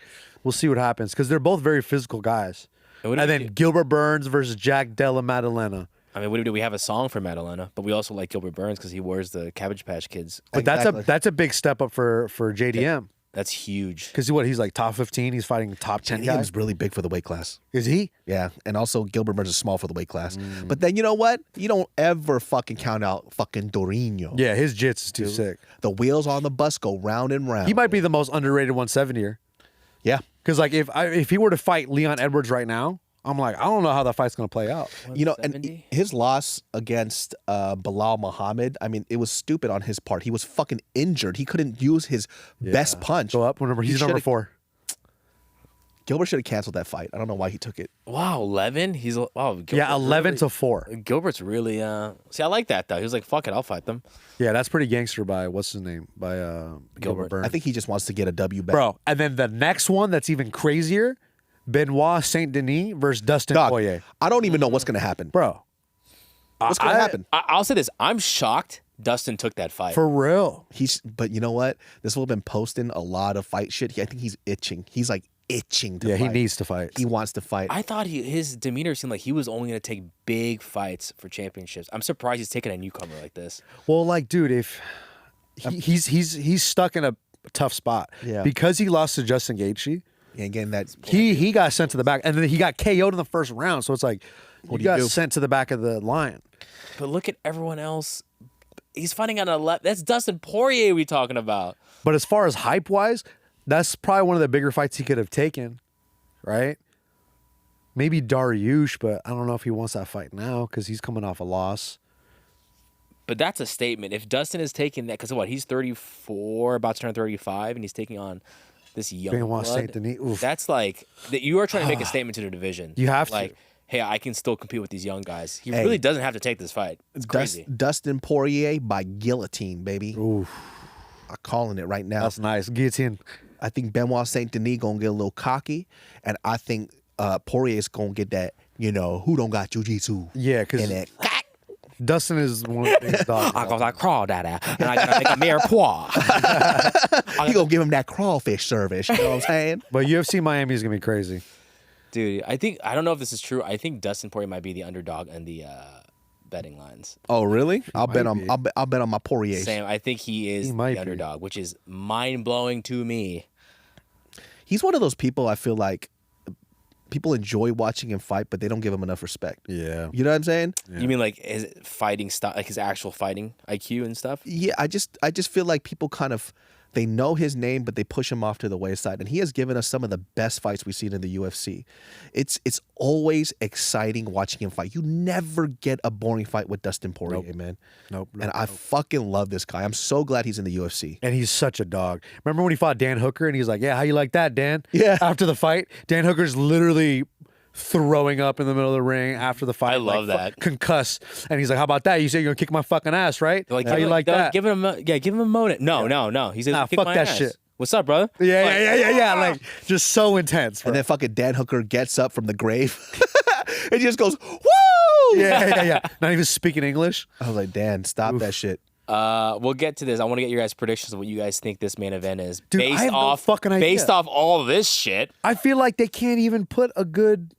we'll see what happens because they're both very physical guys. And what do And we then do? Gilbert Burns versus Jack Della Maddalena. I mean, what do we do? We have a song for Madalena, but we also like Gilbert Burns because he wears the Cabbage Patch Kids. But Exactly. that's a big step up for JDM That's huge. because he's like top 15. He's fighting top 10 guys. JDM's really big for the weight class. Is he? Yeah, and also Gilbert Burns is small for the weight class. But then you know what? You don't ever fucking count out fucking Dorino. Yeah, his jits is too sick. The wheels on the bus go round and round. He might be the most underrated 170er. Yeah. Because like if he were to fight Leon Edwards right now, I'm like I don't know how that fight's gonna play out. You know, and 170? his loss against Bilal Muhammad, I mean, it was stupid on his part. He was fucking injured. He couldn't use his best punch. Go up. Remember, he's number should've- 4. Gilbert should have canceled that fight. I don't know why he took it. Wow, 11? He's Gilbert Yeah, 11 really, to 4. Gilbert's really see. I like that though. He was like, "Fuck it, I'll fight them." Yeah, that's pretty gangster by what's his name by Gilbert Burns. I think he just wants to get a W back. Bro, and then the next one that's even crazier, Benoit Saint Denis versus Dustin Dog, Poirier. I don't even know what's going to happen. Bro, What's going to happen? I'll say this: I'm shocked Dustin took that fight. for real. But you know what? This will have been posting a lot of fight shit. I think he's itching. He's like itching to Yeah, fight. he needs to fight. He wants to fight. I thought his demeanor seemed like he was only going to take big fights for championships. I'm surprised he's taking a newcomer like this. Well, like, dude, if he's stuck in a tough spot, Yeah. because he lost to Justin Gaethje, and again, that he got sent to the back, and then he got KO'd in the first round. So it's like, What you do you got do? sent to the back of the line. But look at everyone else. He's fighting on a left. That's Dustin Poirier we talking about. But as far as hype wise, that's probably one of the bigger fights he could have taken, right? Maybe Dariush, but I don't know if he wants that fight now because he's coming off a loss. But that's a statement. If Dustin is taking that, because what, he's 34, about to turn 35, and he's taking on this young Benoit blood, Saint Denis, oof. that's like, that you are trying to make a statement to the division. You have to. Like, hey, I can still compete with these young guys. He really doesn't have to take this fight. It's crazy. Dustin Poirier by guillotine, baby. Oof, I'm calling it right now. that's nice. Guillotine. I think Benoit Saint Denis gonna get a little cocky, and I think Poirier's gonna get that. You know, who don't got jujitsu? Yeah, because And that. Dustin is one of the biggest dogs. I gotta crawl that out, and I gotta make a mirepoix. He gonna give him that crawfish service. You know what I'm saying? But UFC Miami is gonna be crazy. Dude, I don't know if this is true. I think Dustin Poirier might be the underdog in the betting lines. Oh, really? I'll bet might on. be. I'll bet on my Poirier. Sam, I think he is He might the be. underdog, which is mind blowing to me. He's one of those people. I feel like people enjoy watching him fight, but they don't give him enough respect. Yeah. You know what I'm saying? You mean like his fighting style, like his actual fighting IQ and stuff? Yeah, I just feel like people kind of they know his name, but they push him off to the wayside. And he has given us some of the best fights we've seen in the UFC. It's always exciting watching him fight. You never get a boring fight with Dustin Poirier, man. Nope. And I fucking love this guy. I'm so glad he's in the UFC. And he's such a dog. Remember when he fought Dan Hooker and he's like, yeah, how you like that, Dan? Yeah. After the fight, Dan Hooker's literally throwing up in the middle of the ring after the fight. I love that. Concussed. And he's like, how about that? You say you're going to kick my fucking ass, right? They're like, how you like they're that? Give him a moment. No. He says, Nah, kick fuck my that ass. shit. What's up, brother? Yeah. Like, just so intense, bro. And then fucking Dan Hooker gets up from the grave and just goes, woo! Yeah. Not even speaking English. I was like, Dan, stop that shit. We'll get to this. I want to get your guys' predictions of what you guys think this main event is. Dude, I have no fucking idea. Based off all of this shit. I feel like they can't even put a good...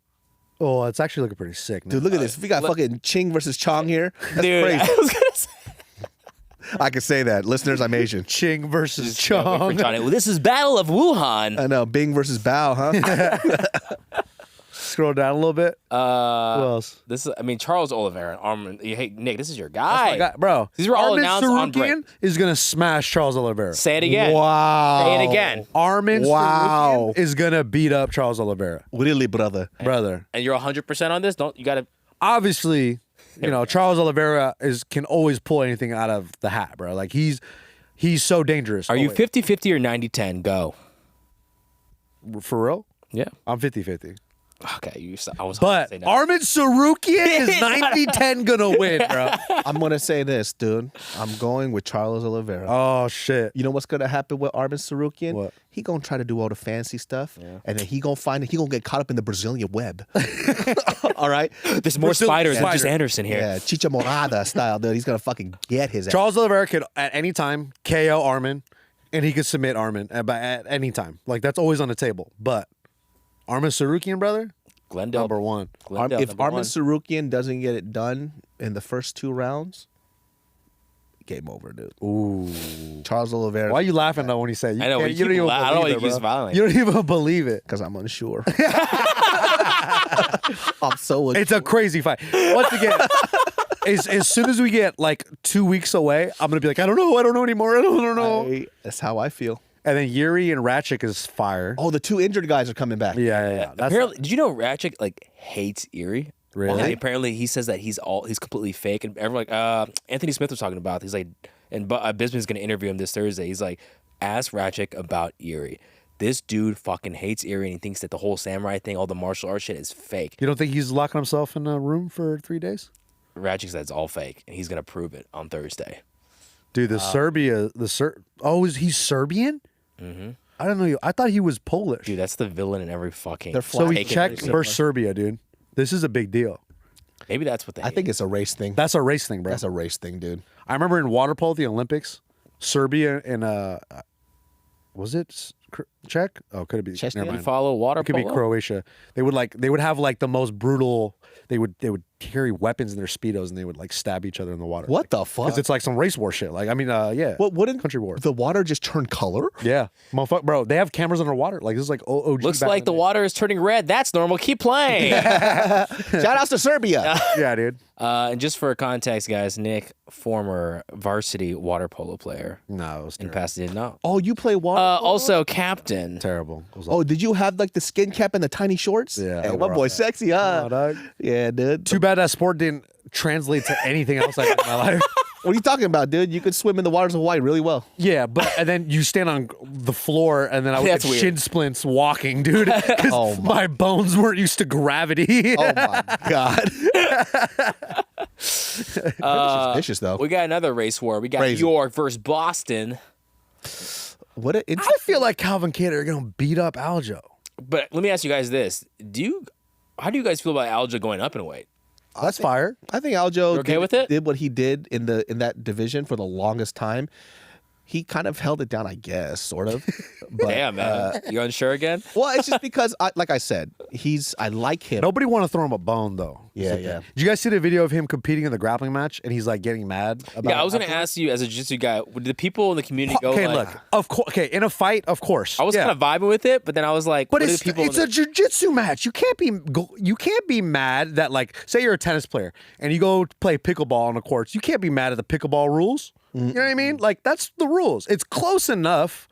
Oh, it's actually looking pretty sick. Dude, look at this. We got fucking Ching versus Chong here. That's Dude, crazy. I was going to say. I can say that. Listeners, I'm Asian. Ching versus Well, Chong. this is Battle of Wuhan. I know. Bing versus Bao, huh? scroll down a little bit. Who else? Charles Oliveira and Armin. Hey, Nick, this is your That's my guy. guy. Bro, These were all Armin announced on break. Tsarukyan is going to smash Charles Oliveira. Say it again. Wow. Say it again. Armin Tsarukyan is going to beat up Charles Oliveira. Really, brother. Brother. And you're 100% on this? You got to. Obviously, Charles Oliveira can always pull anything out of the hat, bro. Like, he's so dangerous. Are you 50-50 or 90-10? Go. For real? Yeah. I'm 50-50. Okay. I was But say no. Armin Tsarukyan is 90-10 going to win, bro. I'm going to say this, dude. I'm going with Charles Oliveira. Oh, shit. You know what's going to happen with Armin Tsarukyan? What? He going to try to do all the fancy stuff, and then he going to get caught up in the Brazilian web. All right? There's more spiders than just spider. Anderson here. Yeah, Chicha Morada style, dude. He's going to fucking get his ass. Charles Oliveira could, at any time, KO Armin, and he could submit Armin at any time. Like, that's always on the table. But Armin Tsarukyan, brother, Glendale. number one. Glendale, If number Armin one. Tsarukyan doesn't get it done in the first 2 rounds, game over, dude. Ooh. Charles Oliveira. Why are you laughing, though, when you say it? I know, when you don't keep even la- I don't know why believe you it, keep bro. smiling. You don't even believe it. Because I'm unsure. I'm so unsure. It's a crazy fight. Once again, as soon as we get like 2 weeks away, I'm going to be like, I don't know anymore. I don't know. That's how I feel. And then Yuri and Ratchik is fire. Oh, the 2 injured guys are coming back. Yeah. That's Apparently, did you know Ratchik hates Erie? Really? And apparently, he says that he's completely fake, and everyone Anthony Smith was talking about. He's like, and Bisman's going to interview him this Thursday. He's like, ask Ratchik about Erie. This dude fucking hates Erie, and he thinks that the whole samurai thing, all the martial arts shit, is fake. You don't think he's locking himself in a room for 3 days? Ratchik said it's all fake, and he's going to prove it on Thursday. Dude, he's Serbian? Mm-hmm. I don't know. I thought he was Polish. Dude, that's the villain in every fucking. They're So he Take it checked very versus Serbia, dude. This is a big deal. Maybe that's what they. I think it's a race thing. That's a race thing, bro. That's a race thing, dude. I remember in water polo at the Olympics, Serbia and was it Czech? Oh, could it be? Chechnya? Never You mind. follow water It could polo. be Croatia. They would have like the most brutal. They would carry weapons in their speedos and they would like stab each other in the water. What the fuck? Because it's like some race war shit. Like yeah. What wouldn't country war? the water just turn color? Yeah, motherfucker, bro. They have cameras underwater. Like this is like OG. Looks back like in the day. water is turning red. That's normal. Keep playing. Shout outs to Serbia. Yeah, dude. And just for context, guys, Nick, former varsity water polo player No, it was in terrible. Pasadena. No. Oh, you play water? Also captain. Terrible. It was Oh, did you have like the skin cap and the tiny shorts? Yeah, Hey, I my wore all boy that. sexy, huh? Oh, dog. Yeah, dude. Too bad that sport didn't translate to anything else I did in my life. What are you talking about, dude? You could swim in the waters of Hawaii really well. Yeah, but and then you stand on the floor, and then I would That's get weird. shin splints walking, dude. 'Cause Oh, my bones weren't used to gravity. Oh my god. Vicious though. We got another race war. We got Crazy. New York versus Boston. What a I feel like Calvin Kattar are gonna beat up Aljo. But let me ask you guys this: how do you guys feel about Aljo going up in weight? That's fire. I think Aljo You're okay with it? did what he did in that division for the longest time. He kind of held it down, I guess, sort of. But, Damn, man, you unsure again? well, it's just because, like I said, I like him. Nobody want to throw him a bone though. Yeah, yeah. Did you guys see the video of him competing in the grappling match, and he's like getting mad about? Yeah, I was it gonna afterwards? ask you as a jiu-jitsu guy, would the people in the community go Okay, like? look. Of course. Okay, in a fight, of course. I was yeah. kind of vibing with it, but then I was like, But what it's do the people? it's a jiu-jitsu match. You can't be mad that, like, say you're a tennis player and you go play pickleball on the courts. You can't be mad at the pickleball rules. You know what I mean? Like, that's the rules. It's close enough,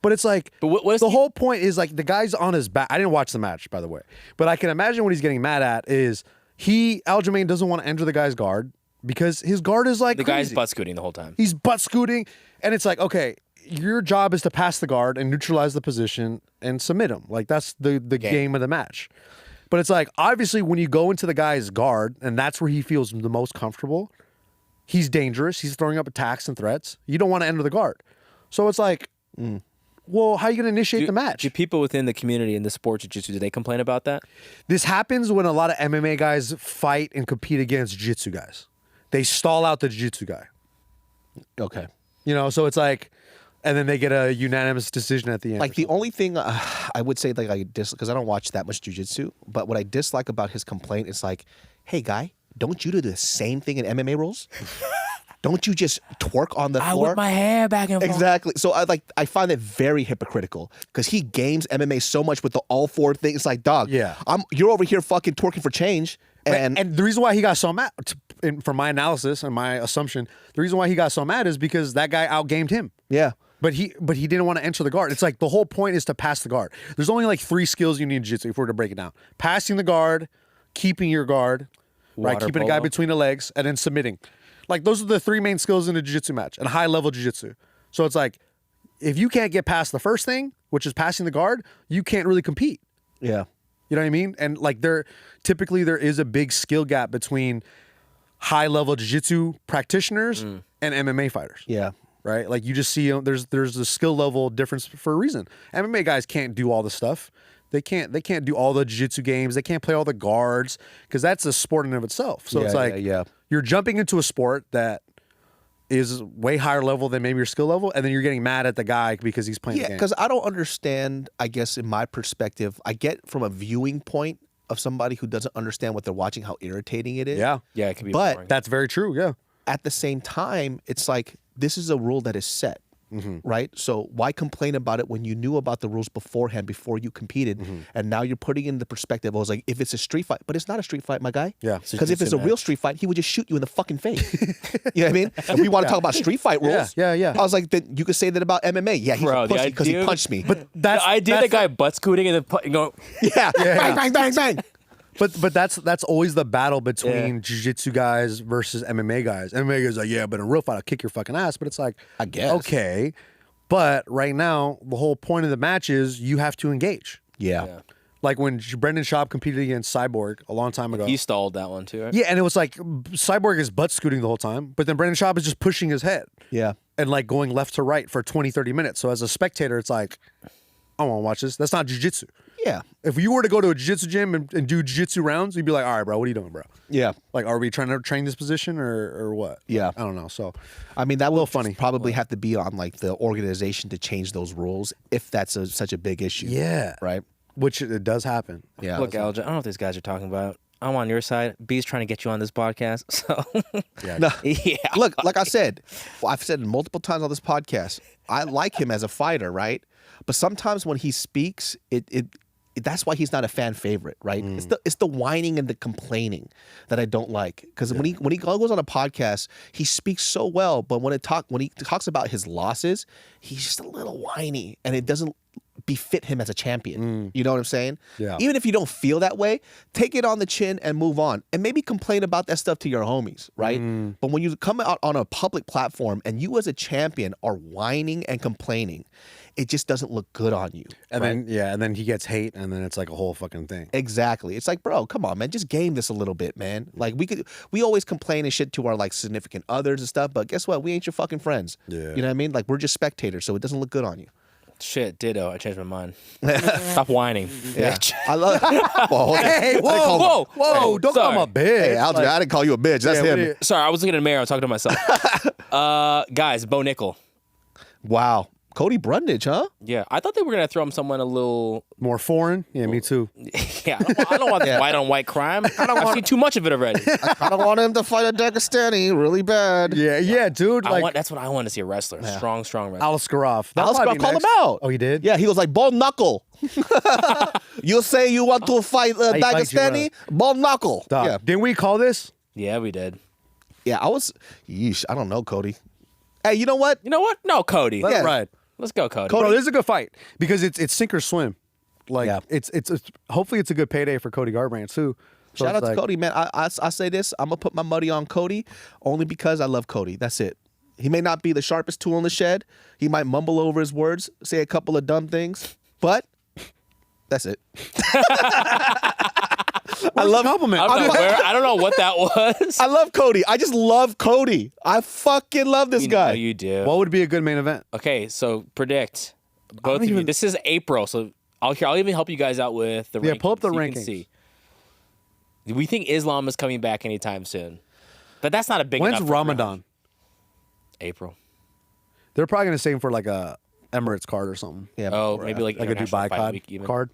but it's like But what is the he- whole point is like the guy's on his back. I didn't watch the match, by the way, but I can imagine what he's getting mad at is Aljamain doesn't want to enter the guy's guard because his guard is like the guy's crazy. butt scooting the whole time. He's butt scooting, and it's like, okay, your job is to pass the guard and neutralize the position and submit him. Like, that's the game of the match. But it's like, obviously, when you go into the guy's guard, and that's where he feels the most comfortable, he's dangerous. He's throwing up attacks and threats. You don't want to enter the guard. So it's like, well, how are you going to initiate the match? Do people within the community in the sport jiu-jitsu, do they complain about that? This happens when a lot of MMA guys fight and compete against jiu-jitsu guys. They stall out the jiu-jitsu guy. Okay. You know, so it's like, and then they get a unanimous decision at the end. Like the only thing I would say, like I dislike, because I don't watch that much jujitsu, but what I dislike about his complaint is like, hey guy, don't you do the same thing in MMA rules? don't you just twerk on the I floor? whip my hair back and forth. Exactly. So I find it very hypocritical because he games MMA so much with the all four thing. It's like, dog, Yeah. you're over here fucking twerking for change. And the reason why he got so mad, from my analysis and my assumption, the reason why he got so mad is because that guy outgamed him. yeah. But he didn't want to enter the guard. It's like the whole point is to pass the guard. There's only like 3 skills you need in jiu-jitsu if we were to break it down. Passing the guard, keeping your guard, right? Water Keeping a guy polo. between the legs, and then submitting. Like those are the 3 main skills in a jiu-jitsu match and high-level jiu-jitsu. So it's like if you can't get past the first thing, which is passing the guard, you can't really compete. Yeah. You know what I mean? And like typically there is a big skill gap between high-level jiu-jitsu practitioners and MMA fighters. Yeah. Right? Like you just see there's a skill level difference for a reason. MMA guys can't do all the stuff. They can't do all the jiu-jitsu games. They can't play all the guards because that's a sport in and of itself. So Yeah, it's like yeah. you're jumping into a sport that is way higher level than maybe your skill level, and then you're getting mad at the guy because he's playing the Yeah, game. because I don't understand, I guess, in my perspective, I get from a viewing point of somebody who doesn't understand what they're watching, how irritating it is. Yeah. Yeah, it can be But boring. That's very true. Yeah. At the same time, it's like, this is a rule that is set, right? So why complain about it when you knew about the rules beforehand, before you competed, and now you're putting in the perspective, I was like, if it's a street fight, but it's not a street fight, my guy. Yeah. Because if it's a real street fight, he would just shoot you in the fucking face. You know what I mean? If we want to talk about street fight rules, Yeah. I was like, then you could say that about MMA. Yeah, he's Bro, a the pussy because he idea- punched me. But that's the idea that's the guy butt scooting and then go, yeah, bang, bang, bang, bang. But that's always the battle between jiu-jitsu guys versus MMA guys. MMA guys are like, yeah, but in a real fight, I'll kick your fucking ass. But it's like, I guess. okay. But right now, the whole point of the match is you have to engage. Yeah. Like when Brendan Schaub competed against Cyborg a long time ago. he stalled that one too, right? Yeah, and it was like Cyborg is butt scooting the whole time, but then Brendan Schaub is just pushing his head Yeah. and like going left to right for 20, 30 minutes. So as a spectator, it's like, I want to watch this. That's not jiu-jitsu. Yeah. If you were to go to a jiu-jitsu gym and do jiu-jitsu rounds, you'd be like, all right, bro, what are you doing, bro? Yeah. Like, are we trying to train this position or what? Yeah. I don't know. So, I mean, that will funny. probably have to be on like the organization to change those rules if that's such a big issue. yeah. Right? Which it does happen. Yeah. Look, Alja, I don't know what these guys are talking about. I'm on your side. B's trying to get you on this podcast. So, Yeah. No. yeah. Look, like I said, I've said it multiple times on this podcast, I like him as a fighter, right? But sometimes when he speaks, that's why he's not a fan favorite, right? It's the whining and the complaining that I don't like. Because when he goes on a podcast, he speaks so well, but when he talks about his losses, he's just a little whiny, and it doesn't befit him as a champion. You know what I'm saying? Yeah. Even if you don't feel that way, take it on the chin and move on, and maybe complain about that stuff to your homies, right? But when you come out on a public platform and you as a champion are whining and complaining, it just doesn't look good on you. And right? then he gets hate, and then it's like a whole fucking thing. Exactly. It's like, bro, come on, man. Just game this a little bit, man. Like we always complain and shit to our like significant others and stuff, but guess what? We ain't your fucking friends. Yeah. You know what I mean? Like we're just spectators, so it doesn't look good on you. Shit, ditto. I changed my mind. Stop whining. Bitch. I love. Well, hold on. Hey, whoa, Whoa, don't sorry. call him a bitch. Hey, Aldrin, I didn't call you a bitch. That's Yeah, him. what do you- Sorry, I was looking in the mirror. I was talking to myself. Guys, Bo Nickel. Wow. Cody Brundage, huh? Yeah, I thought they were gonna throw him someone a little. More foreign? Yeah, me too. Yeah, I don't want this white on white crime. I've seen too much of it already. I don't want him to fight a Dagestani really bad. Yeah, dude. Like That's what I want to see, a wrestler. Strong wrestler. Alaskarov. Alaskarov called him out. Oh, he did? Yeah, he was like, ball knuckle. You say you want to fight fight you, Dagestani? Ball knuckle. Dog, Yeah. didn't we call this? Yeah, we did. Yeah, I don't know, Cody. Hey, you know what? You know what? No, Cody. Let Yeah. it ride. Let's go, Cody. Bro, this is a good fight because it's sink or swim. Like Yeah. it's hopefully it's a good payday for Cody Garbrandt too. So Shout it's out to like- Cody, man. I say this. I'm going to put my money on Cody only because I love Cody. That's it. He may not be the sharpest tool in the shed. He might mumble over his words, say a couple of dumb things, but that's it. I love compliment. I don't know what that was. I love Cody. I just love Cody. I fucking love this You guy. know you do. What would be a good main event? Okay, so predict. Both of you. even- This is April, so I'll even help you guys out with the rankings. Yeah, pull up the so you can rankings. see. We think Islam is coming back anytime soon, but that's not a big. When's enough for Ramadan? April. They're probably gonna save him for like a Emirates card or something. Yeah. Oh, maybe like Like a International Dubai Fight card. Week even. card.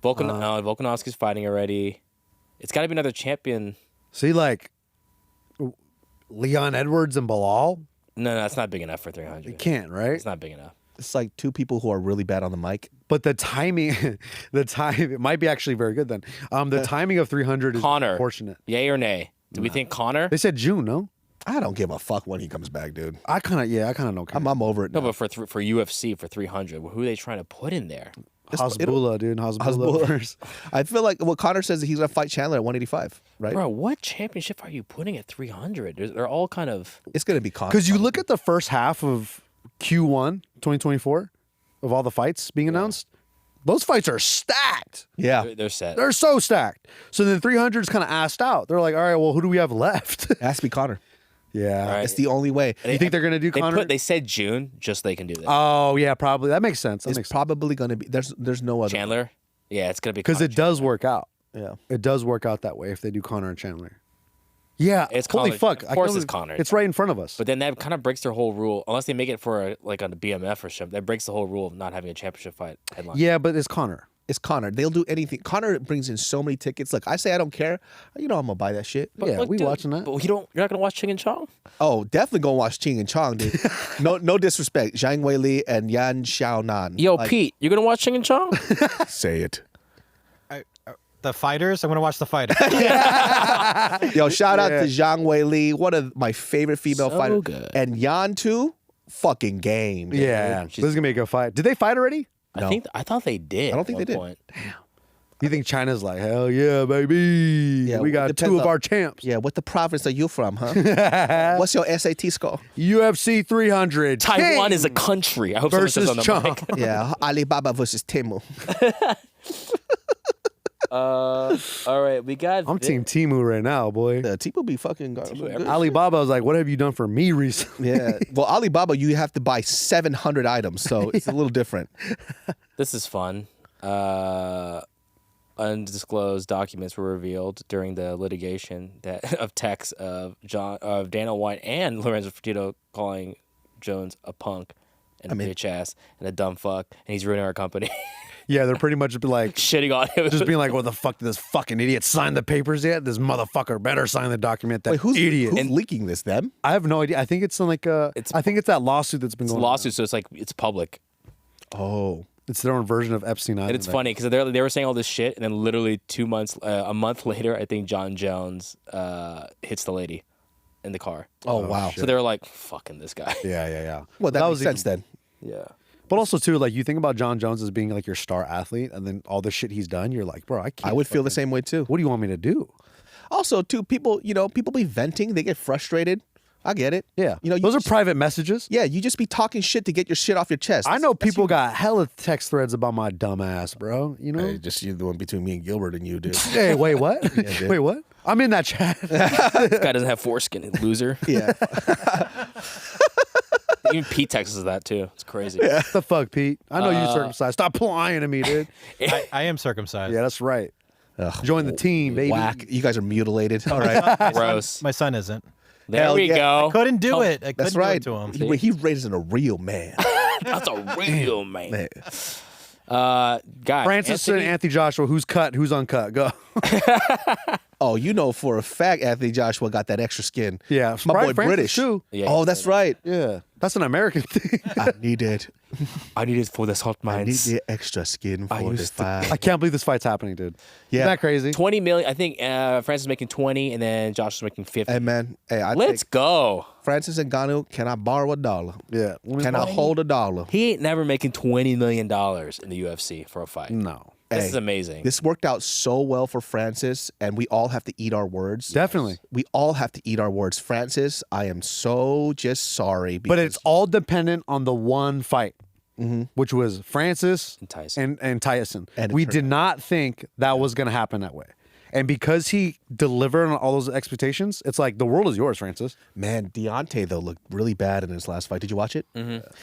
Volkanovski's fighting already. It's got to be another champion. See, like Leon Edwards and Bilal. No, it's not big enough for 300. You can't, right? It's not big enough. It's like two people who are really bad on the mic. But the timing, it might be actually very good then. The timing of 300 is Connor. unfortunate. Yay or nay? Do we think Connor? They said June, no? I don't give a fuck when he comes back, dude. I kind of don't care. I'm over it now. No, but for UFC for 300, who are they trying to put in there? Hasbulla, dude. Hasbulla first. I feel like Connor says that he's gonna fight Chandler at 185, right? Bro, what championship are you putting at 300? They're all kind of. It's gonna be Connor. Because you look at the first half of Q1 2024 of all the fights being announced, those fights are stacked. Yeah. They're set. They're so stacked. So then 300 is kind of asked out. They're like, all right, well, who do we have left? Has to be Connor. Yeah. right. It's the only way. You think they're going to do Connor? They said June just so they can do that. Oh, yeah, probably. That makes sense. It's probably gonna be. There's no other. Chandler? Yeah, it's going to be Because Connor it does work out. Yeah. It does work out that way if they do Connor and Chandler. Yeah. It's holy Connor. fuck. Of I course can't it's believe- Connor. It's right in front of us. But then that kind of breaks their whole rule. Unless they make it for on a BMF or something. That breaks the whole rule of not having a championship fight headline. Yeah, but it's Connor. It's Connor. They'll do anything. Connor brings in so many tickets. Like I say, I don't care. You know, I'm gonna buy that shit. Yeah, we dude, watching that. But you're not going to watch Ching and Chong? Oh, definitely gonna watch Ching and Chong, dude. No disrespect, Zhang Weili and Yan Xiaonan. Yo, Like, Pete, you going to watch Ching and Chong? say it. The fighters. I'm gonna watch the fighters. Yo, shout out to Zhang Weili, one of my favorite female So fighters, good. and Yan too. Fucking game. dude. Yeah. This is going to be a good fight. Did they fight already? No. I thought they did. I don't think at they one did. point. You think China's like, hell yeah, baby. Yeah, we got depends two of on- our champs. Yeah, what the province are you from, huh? What's your SAT score? UFC 300. Taiwan King is a country. I hope someone says versus on the Chong. mic. Yeah, Alibaba versus Temu. All right, we got. I'm Team Timu right now, boy. Temu be fucking good. Alibaba was like, what have you done for me recently? Yeah. Well, Alibaba, you have to buy 700 items, so it's a little different. This is fun. Undisclosed documents were revealed during the litigation of texts of Dana White and Lorenzo Fertitta calling Jones a punk and a bitch ass and a dumb fuck, and he's ruining our company. Yeah, they're pretty much like Shitting on him. just being like, what the fuck did this fucking idiot sign the papers yet? This motherfucker better sign the document. That Wait, who's idiot. leaking this? Them? I have no idea. I think it's like I think it's that lawsuit that's been It's a going lawsuit, so it's like it's public. Oh. on. It's their own version of Epstein Island. And it's funny because they were saying all this shit, and then literally a month later, I think Jon Jones hits the lady in the car. Oh, wow. So they were like, "Fucking this guy." Yeah. Well, that makes was sense then. Yeah. But also too, like you think about Jon Jones as being like your star athlete, and then all the shit he's done, you're like, bro, I can't. I would feel the same way too. What do you want me to do? Also, too, people be venting. They get frustrated. I get it. Yeah, You know, those are just- private messages. Yeah, you just be talking shit to get your shit off your chest. I know people got hella text threads about my dumb ass, bro. You know? Hey, just you the one between me and Gilbert and you, dude. Hey, wait, what? dude. Wait, what? I'm in that chat. This guy doesn't have foreskin, loser. Yeah. Even Pete texts us that too. It's crazy. What the fuck, Pete? I know you circumcised. Stop lying to me, dude. I am circumcised. Yeah, that's right. Ugh, Join the team, baby. whack. You guys are mutilated. All right. Gross. My son isn't. There Hell we yeah. go. Couldn't do it. I couldn't That's do right. it to him. He raising a real man. That's a real man. Man. Guy. Francis and Anthony Joshua, who's cut, who's uncut? Go. Oh, you know for a fact Anthony Joshua got that extra skin. Yeah, My boy Francis British. too. Yeah, Oh, that's right. Yeah, that's an American thing. I need it. I need it for the salt I need mines. the extra skin for the used to- fight. I can't believe this fight's happening, dude. Yeah. Isn't that crazy? 20 million. I think Francis is making 20, and then Josh is making 50. Hey man, hey, Let's go. Francis Ngannou, can I borrow $1? Yeah. Can I hold $1? He ain't never making $20 million in the UFC for a fight. No. This Hey, is amazing. This worked out so well for Francis, and we all have to eat our words. Definitely. We all have to eat our words. Francis, I am so just sorry. But it's all dependent on the one fight, which was Francis And Tyson. and Tyson. And it We turned did not think that was going to happen that way. And because he delivered on all those expectations, it's like the world is yours, Francis. Man, Deontay, though, looked really bad in his last fight. Did you watch it?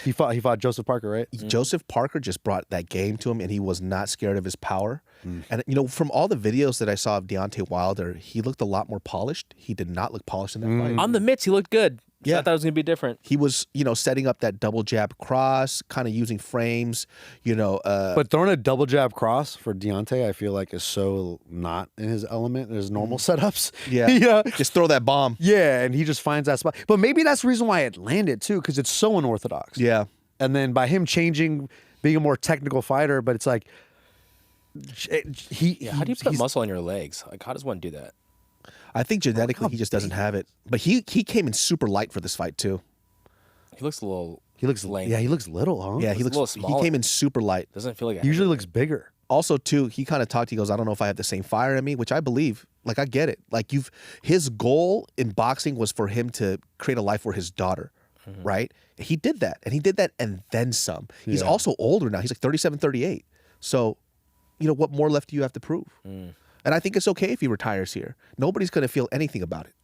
He fought Joseph Parker, right? Joseph Parker just brought that game to him, and he was not scared of his power. And, you know, from all the videos that I saw of Deontay Wilder, he looked a lot more polished. He did not look polished in that fight. On the mitts, he looked good. Yeah. I thought it was gonna be different. He was, setting up that double jab cross, kind of using frames, But throwing a double jab cross for Deontay, I feel like is so not in his element, in his normal setups. yeah. Yeah. Just throw that bomb. Yeah, and he just finds that spot. But maybe that's the reason why it landed too, because it's so unorthodox. Yeah. And then by him changing, being a more technical fighter, but it's like How do you put muscle on your legs? Like, how does one do that? I think genetically he just doesn't have it. But he came in super light for this fight too. He looks a little. He looks lame. Yeah, he looks little, huh? Yeah, He's a little smaller. he came in super light. Doesn't feel like He usually looks bigger. Also, too, he kind of talked. He goes, "I don't know if I have the same fire in me," which I believe. Like, I get it. Like, his goal in boxing was for him to create a life for his daughter, right? He did that, and then some. He's also older now. He's like 37, 38. So, what more left do you have to prove? And I think it's okay if he retires here. Nobody's going to feel anything about it.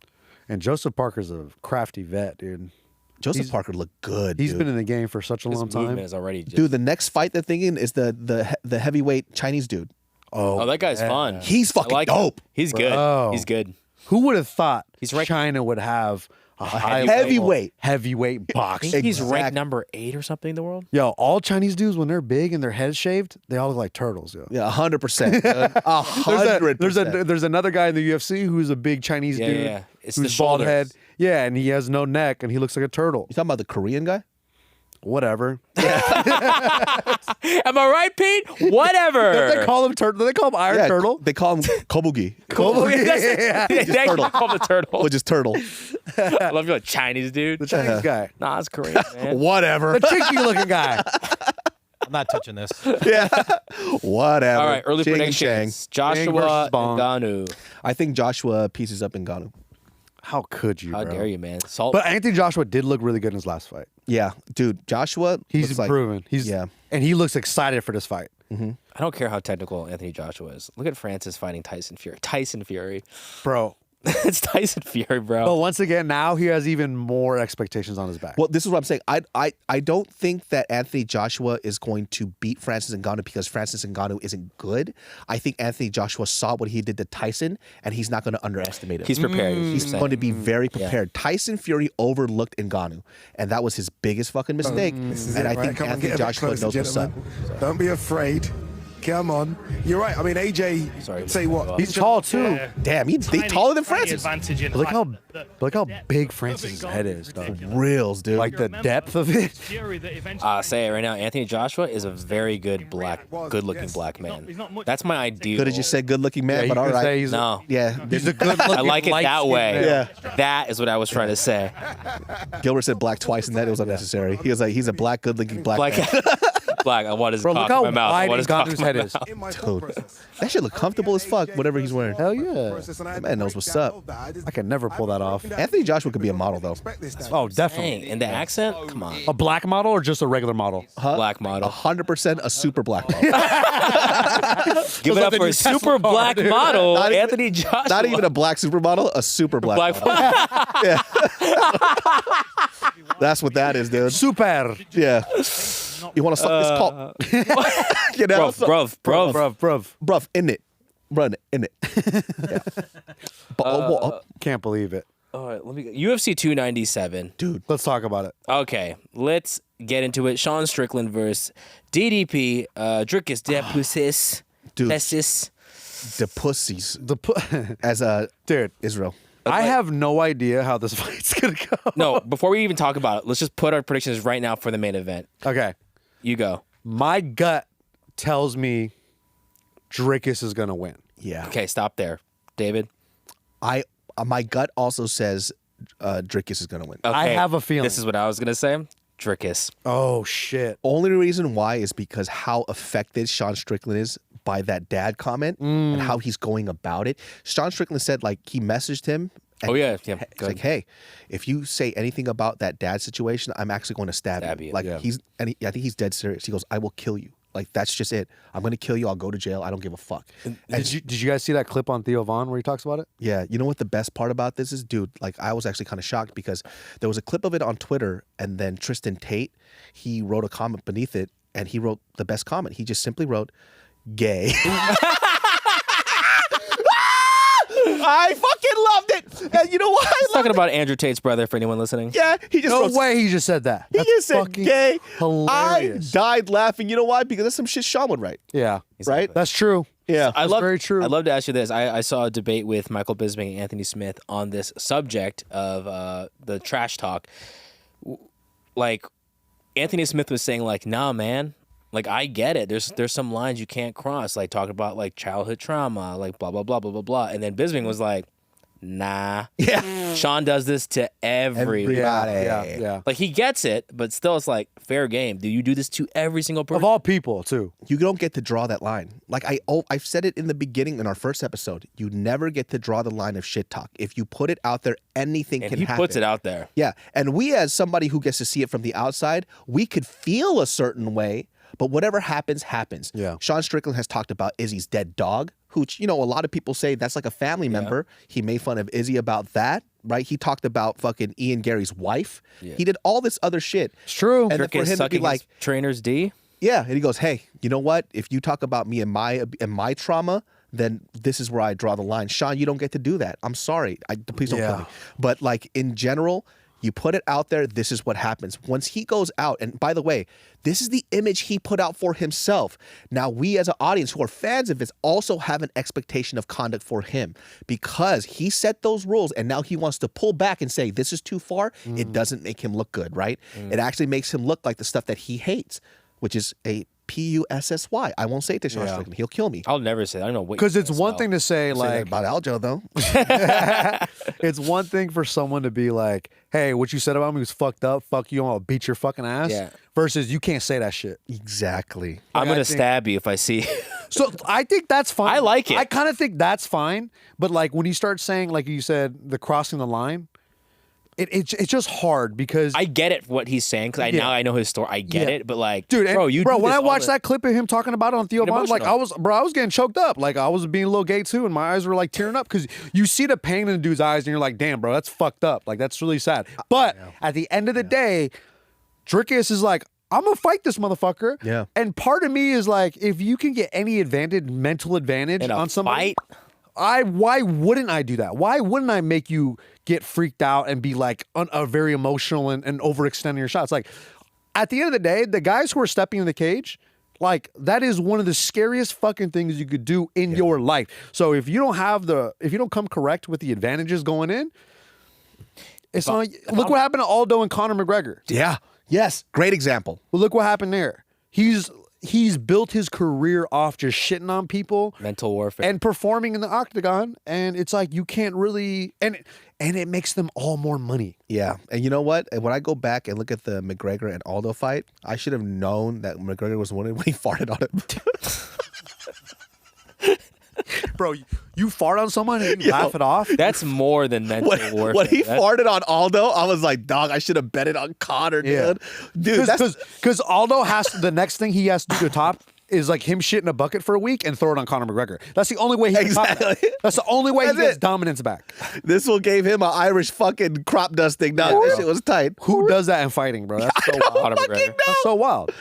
And Joseph Parker's a crafty vet, dude. Joseph Parker looked good. He's dude. been in the game for such a his long movement time. is already. Just, Dude, the next fight they're thinking is the heavyweight Chinese dude. oh, that guy's fun. He's fucking I like him. dope. He's good. Bro. He's good. Who would have thought He's ranked- China would have a high heavyweight. heavyweight I box? think he's ranked Exact- number 8 or something in the world. Yo, all Chinese dudes when they're big and their heads shaved, they all look like turtles. Yo. Yeah, 100%. 100%. There's another guy in the UFC who's a big Chinese Yeah, dude. yeah. It's who's the bald shoulders. head. Yeah, and he has no neck and he looks like a turtle. You talking about the Korean guy? Whatever. Am I right, Pete? Whatever. Don't they call him turtle? Do they call him Iron Turtle? They call him Kobugi, Yeah. They turtle. call him the turtle. which is turtle. I love you, like Chinese dude. The Chinese guy. Nah, it's Korean, man. Whatever. The cheeky looking guy. I'm not touching this. Whatever. All right, early Ching predictions. Chang. Chang Joshua versus Bong. Ngannou. I think Joshua pieces up Ngannou. How could you, How bro? dare you, man? Salt. But Anthony Joshua did look really good in his last fight. Yeah, dude. Joshua. He's looks like- improving. And he looks excited for this fight. I don't care how technical Anthony Joshua is. Look at Francis fighting Tyson Fury. Tyson Fury. Bro. It's Tyson Fury, bro. But once again, now he has even more expectations on his back. Well, this is what I'm saying. I don't think that Anthony Joshua is going to beat Francis Ngannou because Francis Ngannou isn't good. I think Anthony Joshua saw what he did to Tyson, and he's not going to underestimate him. He's prepared. He's going to be very prepared. Tyson Fury overlooked Ngannou, and that was his biggest fucking mistake. And I think Anthony Joshua knows what's up. Don't be afraid. Come on. you're right. I mean, AJ, Sorry, say what? He's tall too. Damn, he's taller than Francis. Look how big Francis' head is, dog. Reals, dude. Like the depth of it. Say it right now. Anthony Joshua is a very good good-looking black man. That's my ideal. Good as you said, good-looking man, Yeah, but you all could right. say he's No. Yeah, he's a good looking. I like it that way. Yeah. That is what I was trying to say. Gilbert said black twice, and that it was unnecessary. He was like, he's a black, good-looking black Black. man. Black. I want his Bro, cock look how in my mouth. I wide want his cock Ngannou's in my head mouth. is. In my Dude, process. that shit look comfortable as fuck, whatever he's wearing. Hell yeah. That man knows what's up. I can never pull that off. Anthony Joshua could be a model, though. Oh, definitely. Dang, and the accent? Come on. A black model or just a regular model? Black model. 100% a super black model. Give it up for a super black model, Not even- Anthony Joshua. Not even a black supermodel, a super black model. That's what that is, dude. Super. Yeah. You want to suck this cock? You know? Bruv. In it. Run in it. Yeah. But, Can't believe it. All right, let me go. UFC 297. dude. Let's talk about it. Okay, let's get into it. Sean Strickland versus DDP. Drickus Depusis. Dude. Plessis. The pussies. The As dude, Israel. I have no idea how this fight's gonna go. No, before we even talk about it, let's just put our predictions right now for the main event. Okay. You go. My gut tells me Drickus is gonna win. Yeah. Okay, stop there. David? My gut also says Drickus is going to win. Okay, I have a feeling. This is what I was going to say. Drickus. Oh shit. Only reason why is because how affected Sean Strickland is by that dad comment and how he's going about it. Sean Strickland said, like, he messaged him. And Oh, yeah. He's Go like, hey, if you say anything about that dad situation, I'm actually going to stab you. Like, Yeah. I think he's dead serious. He goes, I will kill you. Like, that's just it. I'm going to kill you. I'll go to jail. I don't give a fuck. Did you guys see that clip on Theo Von where he talks about it? Yeah, you know what the best part about this is, dude? Like, I was actually kind of shocked because there was a clip of it on Twitter, and then Tristan Tate, he wrote a comment beneath it, and he wrote the best comment. He just simply wrote, gay. I fucking loved it. And you know why? He's talking about Andrew Tate's brother, for anyone listening. Yeah, he just No wrote, way he just said that. He That's just said fucking gay. hilarious. I died laughing. You know why? Because that's some shit Sean would write. Yeah. Right? That's true. Yeah. I'd love, very true. I'd love to ask you this. I saw a debate with Michael Bisping and Anthony Smith on this subject of the trash talk. Like, Anthony Smith was saying, like, nah, man. Like, I get it. There's some lines you can't cross. Like, talking about, like, childhood trauma, like, blah, blah, blah, blah, blah, blah. And then Bisping was like, nah. Yeah. Sean does this to everybody. Yeah. Like, he gets it, but still it's like, fair game. Do you do this to every single person? Of all people, too. You don't get to draw that line. Like I've said it in the beginning in our first episode. You never get to draw the line of shit talk. If you put it out there, anything and can he happen. puts it out there. Yeah. And we, as somebody who gets to see it from the outside, we could feel a certain way, but whatever happens, happens. Yeah. Sean Strickland has talked about Izzy's dead dog, which, you know, a lot of people say that's like a family member. He made fun of Izzy about that, right? He talked about fucking Ian Gary's wife. Yeah. He did all this other shit. It's true. And then Trick for is him to be sucking like, his trainer's D. yeah, and he goes, hey, you know what? If you talk about me and my trauma, then this is where I draw the line. Sean, you don't get to do that. I'm sorry. Please don't kill me. But like in general, you put it out there, this is what happens. Once he goes out, and by the way, this is the image he put out for himself. Now, we as an audience who are fans of his also have an expectation of conduct for him because he set those rules and now he wants to pull back and say, this is too far. It doesn't make him look good, right? It actually makes him look like the stuff that he hates, which is a Pussy. I won't say it to Sean Strickland. He'll kill me. I'll never say that. I don't know what. Because it's one thing to say, Say that like, about Aljo, though. it's one thing for someone to be like, hey, what you said about me was fucked up. Fuck you, I'll beat your fucking ass. Yeah. Versus you can't say that shit. Exactly. I'm I gonna think- stab you if I see. So I think that's fine. I like it. I kind of think that's fine. But like when you start saying, like you said, the crossing the line, it's just hard because I get it what he's saying because now I know his story. I get Yeah. it, but like, dude, bro, you do when this I all watched the- that clip of him talking about it on Theo Get Von, like emotional. I was getting choked up. Like I was being a little gay too, and my eyes were like tearing up because you see the pain in the dude's eyes, and you're like, damn, bro, that's fucked up. Like that's really sad. But at the end of the day, Drickus is like, I'm gonna fight this motherfucker. Yeah. And part of me is like, if you can get any mental advantage In a on somebody, fight? why wouldn't I do that? Why wouldn't I make you get freaked out and be like very emotional and overextending your shots? Like at the end of the day, the guys who are stepping in the cage, like that is one of the scariest fucking things you could do in your life. So if you don't come correct with the advantages going in, it's not. Look what happened to Aldo and Conor McGregor. Yeah. Yes. Great example. Well, look what happened there. He's built his career off just shitting on people, mental warfare, and performing in the octagon, and it's like you can't really and it makes them all more money. Yeah. And you know what? When I go back and look at the McGregor and Aldo fight, I should have known that McGregor was winning when he farted on him. Bro, you fart on someone and you laugh it off? That's more than mental warfare. When he That's- farted on Aldo, I was like, dog, I should have bet it on Conor, dude. Dude, that's Because Aldo the next thing he has to do to top is like him shit in a bucket for a week and throw it on Conor McGregor. That's the only way he can top that. Exactly. That's the only way he That's gets it. dominance back. this will gave him an Irish fucking crop dusting. No, this shit was tight. Who does that in fighting, bro? That's so wild. Conor McGregor. That's so wild.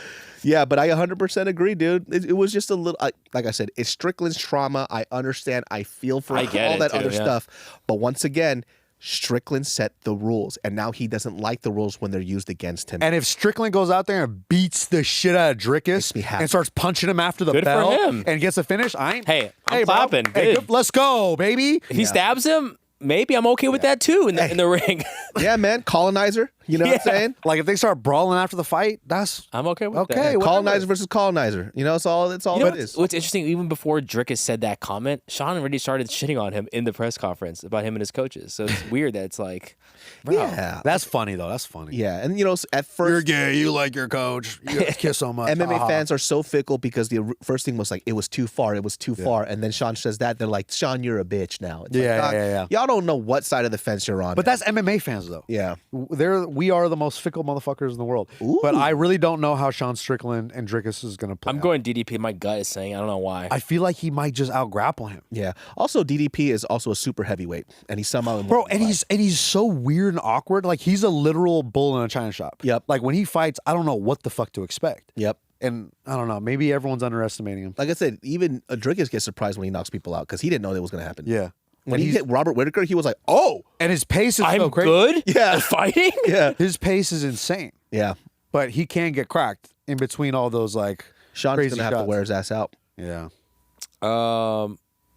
Yeah, but I 100% agree, dude. It was just a little, like I said, it's Strickland's trauma. I understand. I feel for I get all it that too, other yeah. stuff. But once again, Strickland set the rules, and now he doesn't like the rules when they're used against him. And if Strickland goes out there and beats the shit out of Drickus me happy. and starts punching him after the Good for bell him. and gets a finish, I'm I'm bro. clapping. Hey, Good. let's go, baby. If he stabs him, maybe I'm okay with that too in the ring. Yeah, man, colonizer. You know what I'm saying? Like if they start brawling after the fight, that's I'm okay with okay. that. whatever. Colonizer versus colonizer. You know, it's all You it know is. what's interesting? Even before Drickus said that comment, Sean already started shitting on him in the press conference about him and his coaches. So it's weird that it's like, bro, Yeah. That's funny though. That's funny. Yeah, and you know, at first, You're gay. You like your coach. You guys kiss so much. MMA Haha. fans are so fickle because the first thing was like, it was too far, and then Sean says that, they're like, Sean, you're a bitch now. It's like, Yeah, dog, yeah. Y'all don't know what side of the fence you're on. But man. that's MMA fans though. yeah. We are the most fickle motherfuckers in the world. Ooh. But I really don't know how Sean Strickland and Drickus is gonna play. I'm out. going DDP. My gut is saying I don't know why. I feel like he might just out grapple him. Yeah. Also, DDP is also a super heavyweight, and he's somehow Bro, and he's so weird and awkward. Like he's a literal bull in a china shop. Yep. Like when he fights, I don't know what the fuck to expect. Yep. And I don't know. Maybe everyone's underestimating him. Like I said, even Drickus gets surprised when he knocks people out because he didn't know that was going to happen. Yeah. When he hit Robert Whitaker, he was like, "Oh, And his pace is I'm so crazy. good Yeah. at fighting? yeah, His pace is insane. yeah." But he can get cracked in between all those like Sean's crazy gonna have to shots. wear his ass out. Yeah.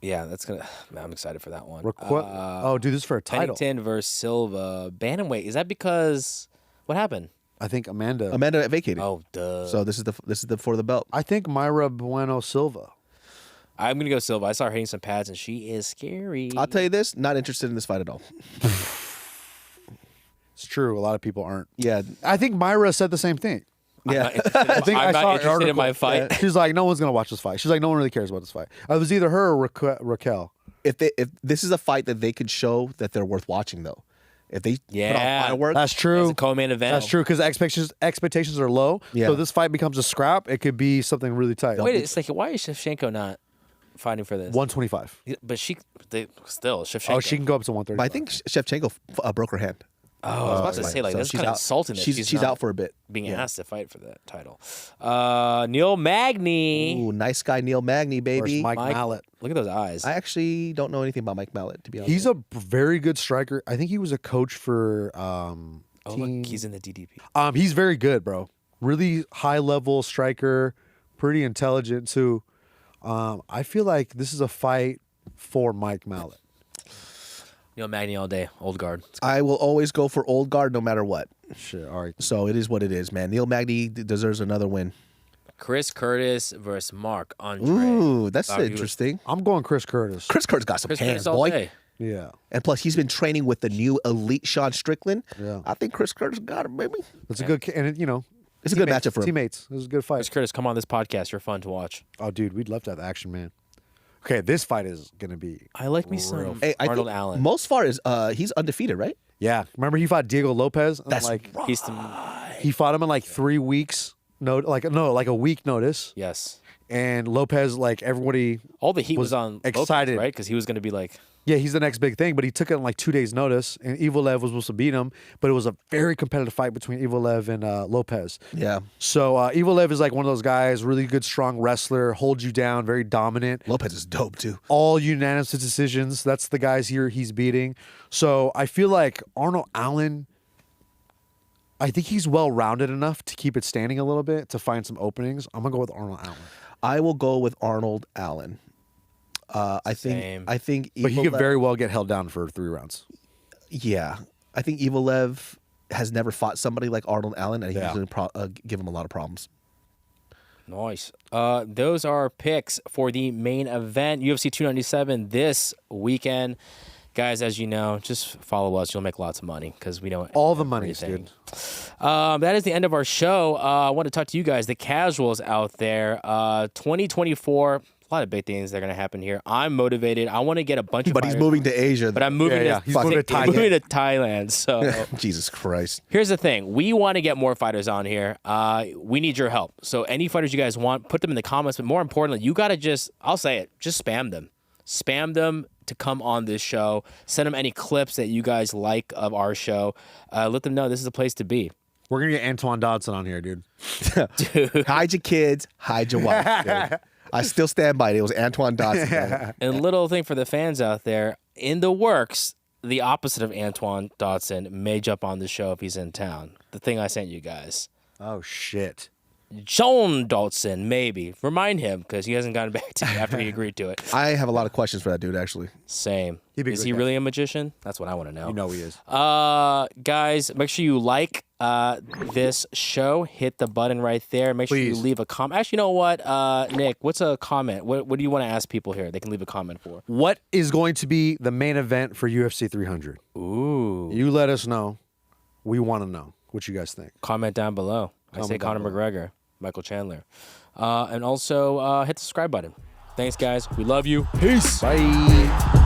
Yeah, that's gonna. I'm excited for that one. Oh, dude, this is for a title. Pennington versus Silva. Bantamweight. Is that because what happened? I think Amanda. Amanda vacated. Oh, duh. So this is the for the belt. I think Myra Bueno Silva. I'm gonna go Silva. I saw her hitting some pads, and she is scary. I'll tell you this: not interested in this fight at all. It's true. A lot of people aren't. Yeah, I think Myra said the same thing. yeah. I think I'm I not saw an interested in my article. fight. She's like, no one's gonna watch this fight. She's like, no one really cares about this fight. It was either her or Raquel. If this is a fight that they could show that they're worth watching, though, if they put Yeah. on fireworks, That's true. It's a co-main event. That's true because expectations are low. Yeah. So this fight becomes a scrap. It could be something really tight. Wait a second. Why is Shevchenko not fighting for this? 125. But still Shevchenko. Oh, she can go up to 130. but I think Shevchenko broke her hand. Oh, I was about to say like So that's she's kind of out. insulting. That She's not out for a bit. being Yeah. asked to fight for that title. Neil Magny. Ooh, nice guy Neil Magny, baby. Mike Mallet. Look at those eyes. I actually don't know anything about Mike Mallet, to be honest. He's a very good striker. I think he was a coach for. Look, he's in the DDP. He's very good, bro. Really high level striker, pretty intelligent too. I feel like this is a fight for Mike Mallet. Neil Magny all day. Old guard. I will always go for old guard no matter what. Shit, all right. So it is what it is, man. Neil Magny deserves another win. Chris Curtis versus Mark Andre. Ooh, that's Wow, he was- interesting. I'm going Chris Curtis. Chris Curtis got some Chris hands, Curtis all boy. day. Yeah, And plus, he's been training with the new elite Sean Strickland. Yeah. I think Chris Curtis got him, baby. it's a good and It's a good matchup for him. teammates. It was a good Chris fight. Curtis, come on this podcast. You're fun to watch. Oh, dude, we'd love to have action, man. Okay, this fight is gonna be. I like me some Hey, I Arnold think Allen. Most far is he's undefeated, right? Yeah, remember he fought Diego Lopez. And That's like He's the, he fought him in like 3 weeks. Like a week notice. yes. And Lopez, like everybody, All the heat was, was on Lopez, excited. right? Because he was going to be like, yeah, he's the next big thing. But he took it in like 2 days' notice, and Evelev was supposed to beat him. But it was a very competitive fight between Evelev and Lopez. Yeah. So Evelev is like one of those guys, really good, strong wrestler, holds you down, very dominant. Lopez is dope, too. All unanimous decisions. That's the guys here he's beating. So I feel like Arnold Allen, I think he's well-rounded enough to keep it standing a little bit, to find some openings. I'm going to go with Arnold Allen. I will go with Arnold Allen. I Same. think But he could Evelev- very well get held down for 3 rounds. Yeah. I think Evelev has never fought somebody like Arnold Allen, and he's Yeah. going to give him a lot of problems. nice. Those are our picks for the main event, UFC 297 this weekend. Guys, as you know, just follow us. You'll make lots of money because we know All the money, everything. dude. That is the end of our show. I want to talk to you guys, the casuals out there. 2024, a lot of big things that are going to happen here. I'm motivated. I want to get a bunch of But he's fighters moving on. to Asia. But I'm moving Yeah, to he's moving to Thailand. moving to Thailand. So Jesus Christ. here's the thing. We want to get more fighters on here. We need your help. So any fighters you guys want, put them in the comments. But more importantly, you got to I'll say it, just spam them. Spam them to come on this show. Send them any clips that you guys like of our show. Let them know this is a place to be. We're going to get Antoine Dodson on here, dude. Hide your kids, hide your wife. dude. I still stand by it. It was Antoine Dodson. man. And little thing for the fans out there, in the works, the opposite of Antoine Dodson may jump on the show if he's in town. The thing I sent you guys. Oh, shit. Jon Dodson, maybe. Remind him, because he hasn't gotten back to me after he agreed to it. I have a lot of questions for that dude, actually. Same. He'd be a Is good he guy. really a magician? That's what I want to know. You know he is. Guys, make sure you like this show. Hit the button right there. Make sure you Please. leave a comment. Actually, you know what, Nick? What's a comment? What do you want to ask people here? They can leave a comment for. What is going to be the main event for UFC 300? Ooh. You let us know. We want to know what you guys think. Comment down below. I say Comment down Conor McGregor, Michael Chandler. And also hit the subscribe button. Thanks, guys. We love you. Peace. Bye.